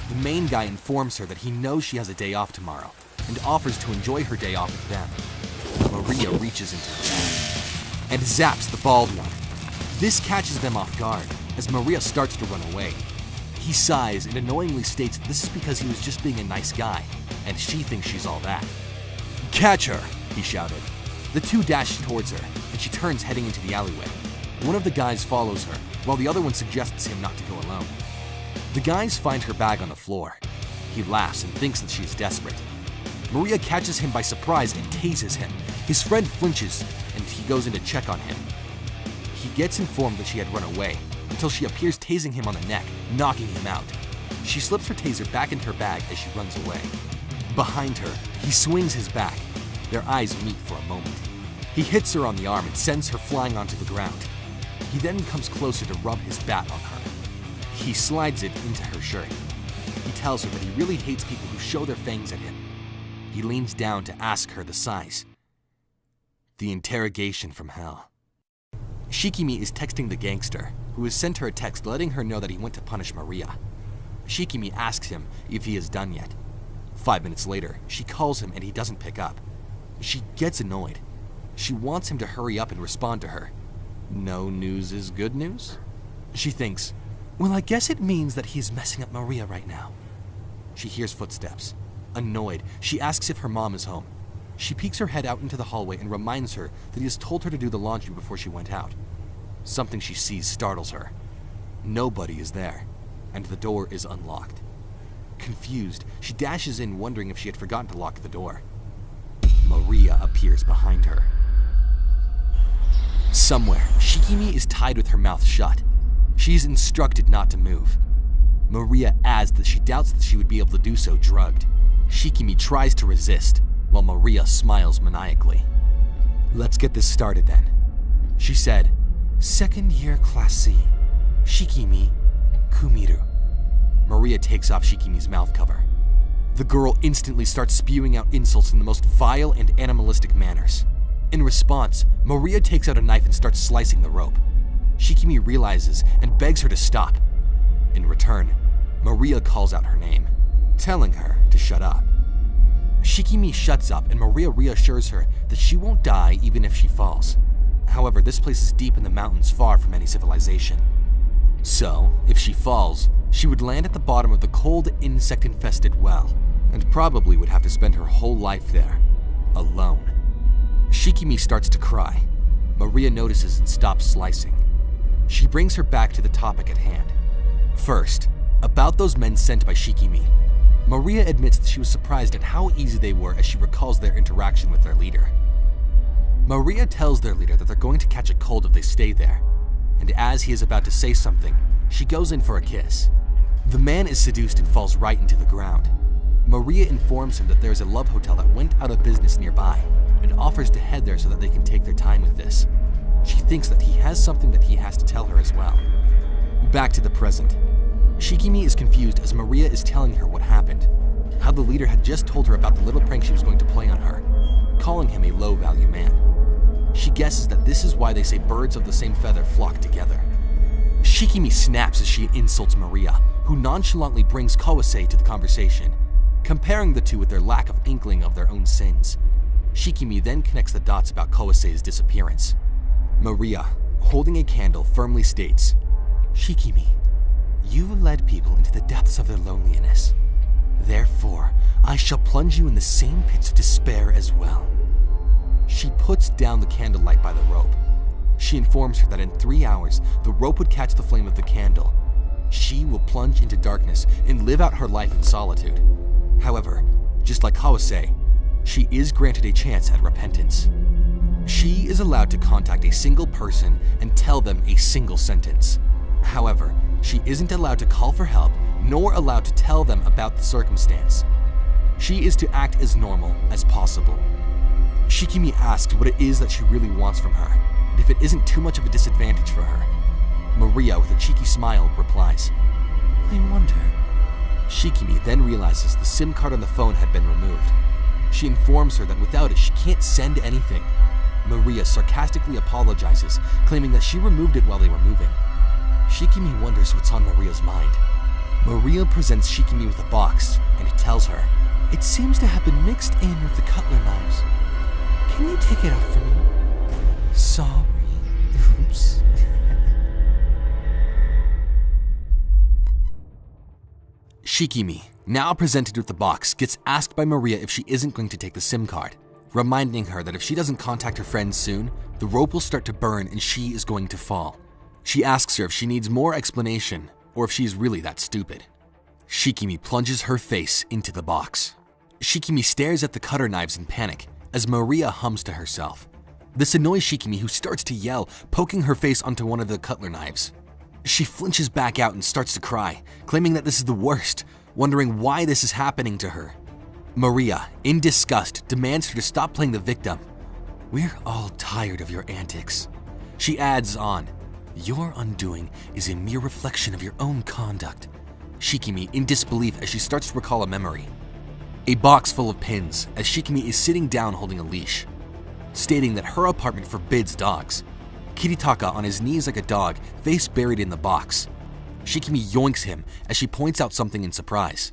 The main guy informs her that he knows she has a day off tomorrow, and offers to enjoy her day off with them. Maria reaches into her bag and zaps the bald one. This catches them off guard, as Maria starts to run away. He sighs and annoyingly states that this is because he was just being a nice guy, and she thinks she's all that. "Catch her!" he shouted. The two dash towards her, and she turns heading into the alleyway. One of the guys follows her, while the other one suggests him not to go alone. The guys find her bag on the floor. He laughs and thinks that she is desperate. Maria catches him by surprise and tases him. His friend flinches, and he goes in to check on him. He gets informed that she had run away, until she appears tasing him on the neck, knocking him out. She slips her taser back into her bag as she runs away. Behind her, he swings his back. Their eyes meet for a moment. He hits her on the arm and sends her flying onto the ground. He then comes closer to rub his bat on her. He slides it into her shirt. He tells her that he really hates people who show their fangs at him. He leans down to ask her the size. The interrogation from hell. Shikimi is texting the gangster, who has sent her a text letting her know that he went to punish Maria. Shikimi asks him if he is done yet. 5 minutes later, she calls him and he doesn't pick up. She gets annoyed. She wants him to hurry up and respond to her. No news is good news? She thinks, well, I guess it means that he's messing up Maria right now. She hears footsteps. Annoyed, she asks if her mom is home. She peeks her head out into the hallway and reminds her that he has told her to do the laundry before she went out. Something she sees startles her. Nobody is there, and the door is unlocked. Confused, she dashes in wondering if she had forgotten to lock the door. Maria appears behind her. Somewhere, Shikimi is tied with her mouth shut. She is instructed not to move. Maria adds that she doubts that she would be able to do so drugged. Shikimi tries to resist, while Maria smiles maniacally. Let's get this started then. She said, "Second year class C, Shikimi Kumiru." Maria takes off Shikimi's mouth cover. The girl instantly starts spewing out insults in the most vile and animalistic manners. In response, Maria takes out a knife and starts slicing the rope. Shikimi realizes and begs her to stop. In return, Maria calls out her name, telling her to shut up. Shikimi shuts up and Maria reassures her that she won't die even if she falls. However, this place is deep in the mountains far from any civilization. So, if she falls, she would land at the bottom of the cold, insect-infested well, and probably would have to spend her whole life there, alone. Shikimi starts to cry. Maria notices and stops slicing. She brings her back to the topic at hand. First, about those men sent by Shikimi. Maria admits that she was surprised at how easy they were as she recalls their interaction with their leader. Maria tells their leader that they're going to catch a cold if they stay there, and as he is about to say something, she goes in for a kiss. The man is seduced and falls right into the ground. Maria informs him that there is a love hotel that went out of business nearby, and offers to head there so that they can take their time with this. She thinks that he has something that he has to tell her as well. Back to the present. Shikimi is confused as Maria is telling her what happened, how the leader had just told her about the little prank she was going to play on her, calling him a low-value man. She guesses that this is why they say birds of the same feather flock together. Shikimi snaps as she insults Maria, who nonchalantly brings Kawase to the conversation, comparing the two with their lack of inkling of their own sins. Shikimi then connects the dots about Kawase's disappearance. Maria, holding a candle, firmly states, "Shikimi, you led people into the depths of their loneliness. Therefore, I shall plunge you in the same pits of despair as well." She puts down the candlelight by the rope. She informs her that in 3 hours, the rope would catch the flame of the candle. She will plunge into darkness and live out her life in solitude. However, just like Kawase, she is granted a chance at repentance. She is allowed to contact a single person and tell them a single sentence. However, she isn't allowed to call for help, nor allowed to tell them about the circumstance. She is to act as normal as possible. Shikimi asks what it is that she really wants from her, and if it isn't too much of a disadvantage for her. Maria, with a cheeky smile, replies, "I wonder." Shikimi then realizes the SIM card on the phone had been removed. She informs her that without it, she can't send anything. Maria sarcastically apologizes, claiming that she removed it while they were moving. Shikimi wonders what's on Maria's mind. Maria presents Shikimi with a box and tells her, "It seems to have been mixed in with the cutler knives. Can you take it out for me?" "Sorry. Oops." Shikimi, now presented with the box, gets asked by Maria if she isn't going to take the SIM card, reminding her that if she doesn't contact her friends soon, the rope will start to burn and she is going to fall. She asks her if she needs more explanation or if she's really that stupid. Shikimi plunges her face into the box. Shikimi stares at the cutter knives in panic as Maria hums to herself. This annoys Shikimi, who starts to yell, poking her face onto one of the cutler knives. She flinches back out and starts to cry, claiming that this is the worst, wondering why this is happening to her. Maria, in disgust, demands her to stop playing the victim. "We're all tired of your antics." She adds on, "Your undoing is a mere reflection of your own conduct." Shikimi in disbelief as she starts to recall a memory. A box full of pins as Shikimi is sitting down holding a leash, stating that her apartment forbids dogs. Kiritaka on his knees like a dog, face buried in the box. Shikimi yoinks him as she points out something in surprise.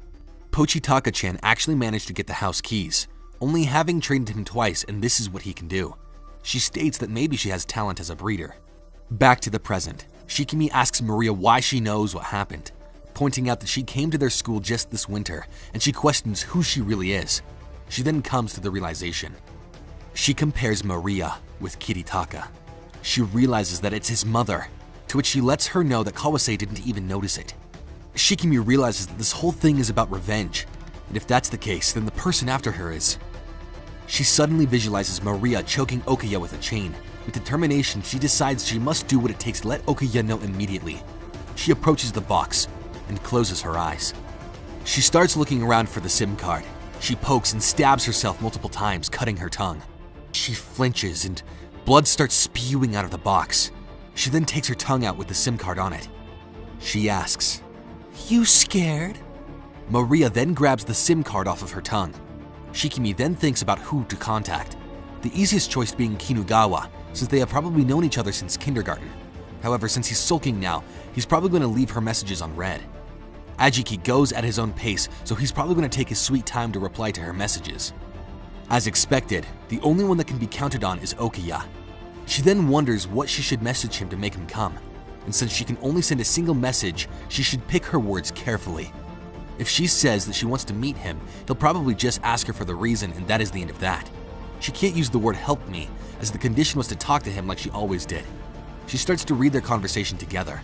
Pochitaka-chan actually managed to get the house keys, only having trained him twice, and this is what he can do. She states that maybe she has talent as a breeder. Back to the present, Shikimi asks Maria why she knows what happened, pointing out that she came to their school just this winter, and she questions who she really is. She then comes to the realization. She compares Maria with Kiritaka. She realizes that it's his mother, to which she lets her know that Kawase didn't even notice it. Shikimi realizes that this whole thing is about revenge, and if that's the case, then the person after her is. She suddenly visualizes Maria choking Okuya with a chain. With determination, she decides she must do what it takes to let Okuya know immediately. She approaches the box and closes her eyes. She starts looking around for the SIM card. She pokes and stabs herself multiple times, cutting her tongue. She flinches and blood starts spewing out of the box. She then takes her tongue out with the SIM card on it. She asks, "You scared?" Maria then grabs the SIM card off of her tongue. Shikimi then thinks about who to contact, the easiest choice being Kinugawa, since they have probably known each other since kindergarten. However, since he's sulking now, he's probably going to leave her messages unread. Ajiki goes at his own pace, so he's probably going to take his sweet time to reply to her messages. As expected, the only one that can be counted on is Okiya. She then wonders what she should message him to make him come, and since she can only send a single message, she should pick her words carefully. If she says that she wants to meet him, he'll probably just ask her for the reason, and that is the end of that. She can't use the word help me, as the condition was to talk to him like she always did. She starts to read their conversation together.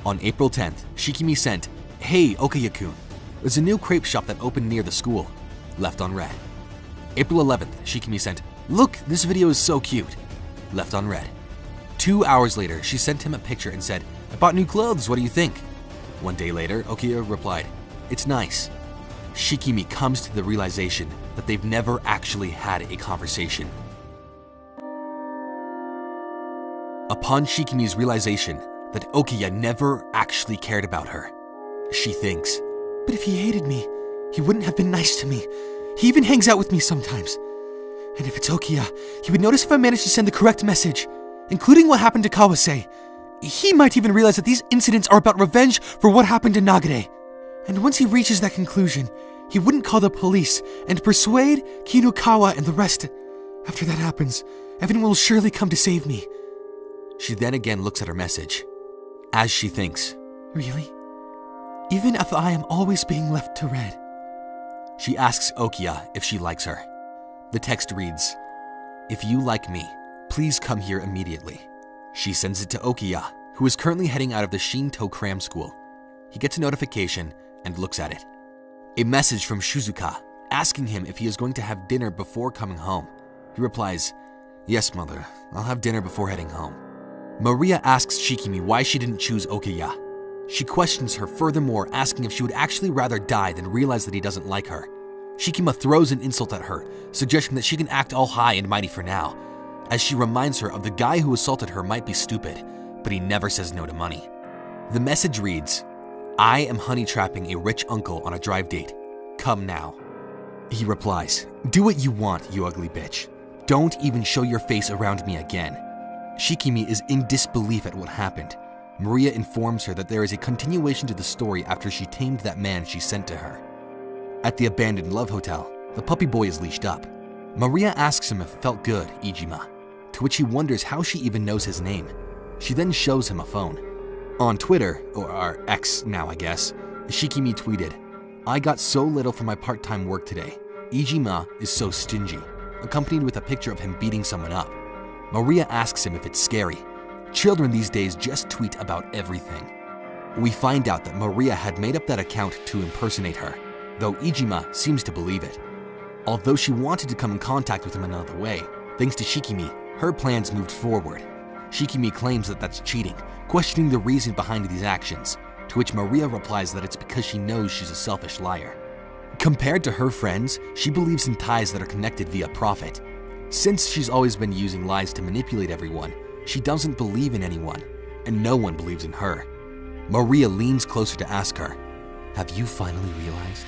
On April 10th, Shikimi sent, "Hey, Okiya-kun, there's a new crepe shop that opened near the school," left unread. April 11th, Shikimi sent, "Look, this video is so cute," left unread. 2 hours later, she sent him a picture and said, "I bought new clothes, what do you think?" 1 day later, Okiya replied, "It's nice." Shikimi comes to the realization that they've never actually had a conversation. Upon Shikimi's realization that Okiya never actually cared about her, she thinks, "But if he hated me, he wouldn't have been nice to me. He even hangs out with me sometimes. And if it's Okiya, he would notice if I managed to send the correct message, including what happened to Kawase. He might even realize that these incidents are about revenge for what happened to Nagare. And once he reaches that conclusion, he wouldn't call the police and persuade Kinukawa and the rest. After that happens, Evan will surely come to save me." She then again looks at her message, as she thinks, "Really? Even if I am always being left to read?" She asks Okiya if she likes her. The text reads, "If you like me, please come here immediately." She sends it to Okiya, who is currently heading out of the Shinto cram school. He gets a notification and looks at it. A message from Shizuka asking him if he is going to have dinner before coming home. He replies, "Yes, mother, I'll have dinner before heading home." Maria asks Shikimi why she didn't choose Okiya. She questions her furthermore, asking if she would actually rather die than realize that he doesn't like her. Shikima throws an insult at her, suggesting that she can act all high and mighty for now, as she reminds her of the guy who assaulted her might be stupid, but he never says no to money. The message reads, "I am honey trapping a rich uncle on a drive date. Come now." He replies, "Do what you want, you ugly bitch. Don't even show your face around me again." Shikimi is in disbelief at what happened. Maria informs her that there is a continuation to the story after she tamed that man she sent to her. At the abandoned love hotel, the puppy boy is leashed up. Maria asks him if it felt good, Ijima, to which he wonders how she even knows his name. She then shows him a phone. On Twitter, or X now I guess, Shikimi tweeted, "I got so little for my part-time work today. Ijima is so stingy," accompanied with a picture of him beating someone up. Maria asks him if it's scary. Children these days just tweet about everything. We find out that Maria had made up that account to impersonate her, though Ijima seems to believe it. Although she wanted to come in contact with him another way, thanks to Shikimi, her plans moved forward. Shikimi claims that that's cheating, questioning the reason behind these actions, to which Maria replies that it's because she knows she's a selfish liar. Compared to her friends, she believes in ties that are connected via profit. Since she's always been using lies to manipulate everyone, she doesn't believe in anyone, and no one believes in her. Maria leans closer to ask her, "Have you finally realized?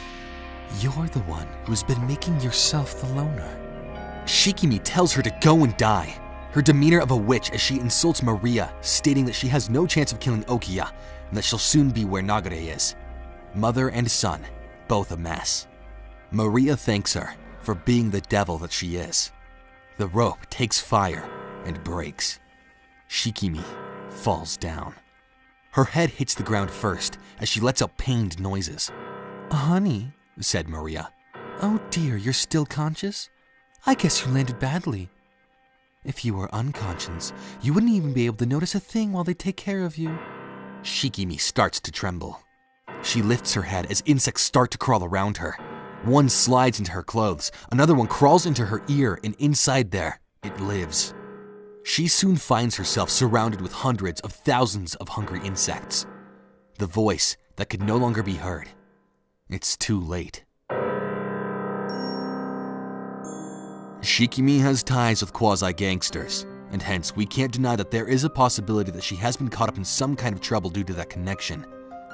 You're the one who's been making yourself the loner." Shikimi tells her to go and die, her demeanor of a witch as she insults Maria, stating that she has no chance of killing Okiya and that she'll soon be where Nagare is. Mother and son, both a mess. Maria thanks her for being the devil that she is. The rope takes fire and breaks. Shikimi falls down. Her head hits the ground first as she lets out pained noises. "Honey," said Maria. "Oh dear, you're still conscious? I guess you landed badly. If you were unconscious, you wouldn't even be able to notice a thing while they take care of you." Shikimi starts to tremble. She lifts her head as insects start to crawl around her. One slides into her clothes, another one crawls into her ear, and inside there, it lives. She soon finds herself surrounded with hundreds of thousands of hungry insects. The voice that could no longer be heard. It's too late. Shikimi has ties with quasi-gangsters, and hence we can't deny that there is a possibility that she has been caught up in some kind of trouble due to that connection.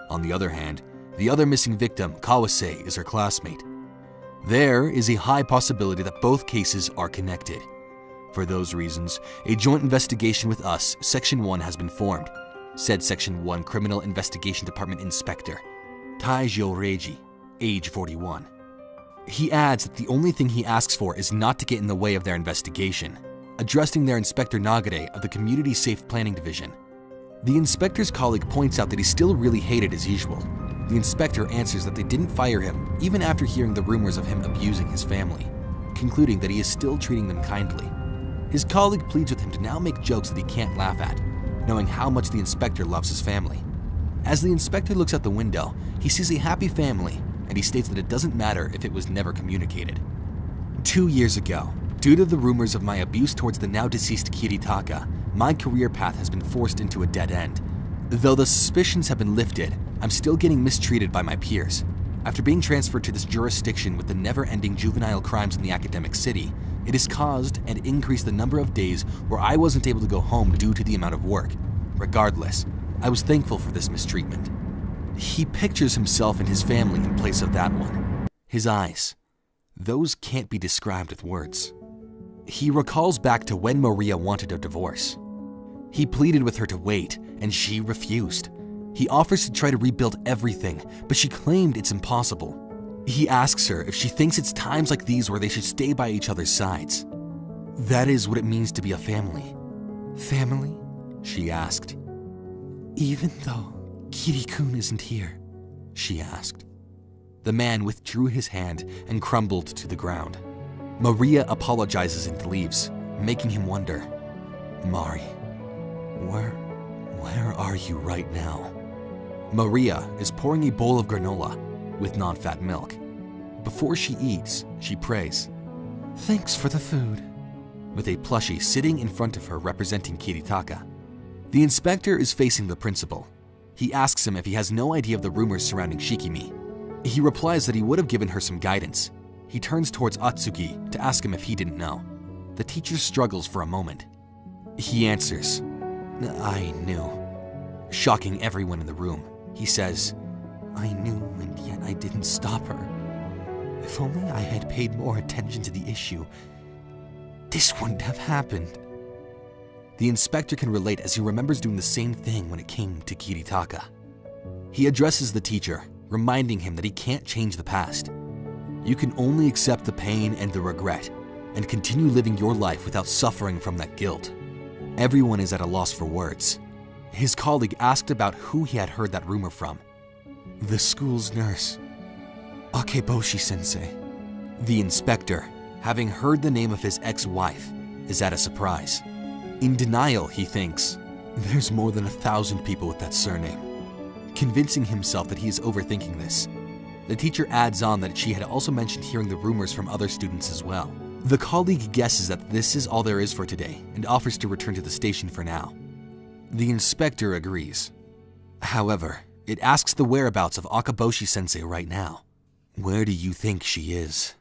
On the other hand, The other missing victim, Kawase, is her classmate. There is a high possibility that both cases are connected. For those reasons, a joint investigation with us, Section 1, has been formed, said Section 1 Criminal Investigation Department Inspector, Taijo Reiji, age 41. He adds that the only thing he asks for is not to get in the way of their investigation, addressing their Inspector Nagare of the Community Safe Planning Division. The inspector's colleague points out that he's still really hated as usual. The inspector answers that they didn't fire him even after hearing the rumors of him abusing his family, concluding that he is still treating them kindly. His colleague pleads with him to now make jokes that he can't laugh at, knowing how much the inspector loves his family. As the inspector looks out the window, he sees a happy family, and he states that it doesn't matter if it was never communicated. 2 years ago, due to the rumors of my abuse towards the now deceased Kiritaka, my career path has been forced into a dead end. Though the suspicions have been lifted, I'm still getting mistreated by my peers. After being transferred to this jurisdiction with the never-ending juvenile crimes in the academic city, it has caused and increased the number of days where I wasn't able to go home due to the amount of work. Regardless, I was thankful for this mistreatment. He pictures himself and his family in place of that one. His eyes. Those can't be described with words. He recalls back to when Maria wanted a divorce. He pleaded with her to wait, and she refused. He offers to try to rebuild everything, but she claimed it's impossible. He asks her if she thinks it's times like these where they should stay by each other's sides. That is what it means to be a family. Family? She asked. Even though Kiri-kun isn't here, she asked. The man withdrew his hand and crumbled to the ground. Maria apologizes and leaves, making him wonder, Mari, where are you right now? Maria is pouring a bowl of granola with non-fat milk. Before she eats, she prays, "Thanks for the food," with a plushie sitting in front of her representing Kiritaka. The inspector is facing the principal. He asks him if he has no idea of the rumors surrounding Shikimi. He replies that he would have given her some guidance. He turns towards Atsuki to ask him if he didn't know. The teacher struggles for a moment. He answers, "I knew," shocking everyone in the room. He says, "I knew, and yet I didn't stop her. If only I had paid more attention to the issue, this wouldn't have happened." The inspector can relate as he remembers doing the same thing when it came to Kiritaka. He addresses the teacher, reminding him that he can't change the past. You can only accept the pain and the regret, and continue living your life without suffering from that guilt. Everyone is at a loss for words. His colleague asked about who he had heard that rumor from. The school's nurse, Akeboshi-sensei. The inspector, having heard the name of his ex-wife, is at a surprise. In denial, he thinks, there's more than 1,000 people with that surname. Convincing himself that he is overthinking this, the teacher adds on that she had also mentioned hearing the rumors from other students as well. The colleague guesses that this is all there is for today and offers to return to the station for now. The inspector agrees. However, it asks the whereabouts of Akeboshi-sensei right now. Where do you think she is?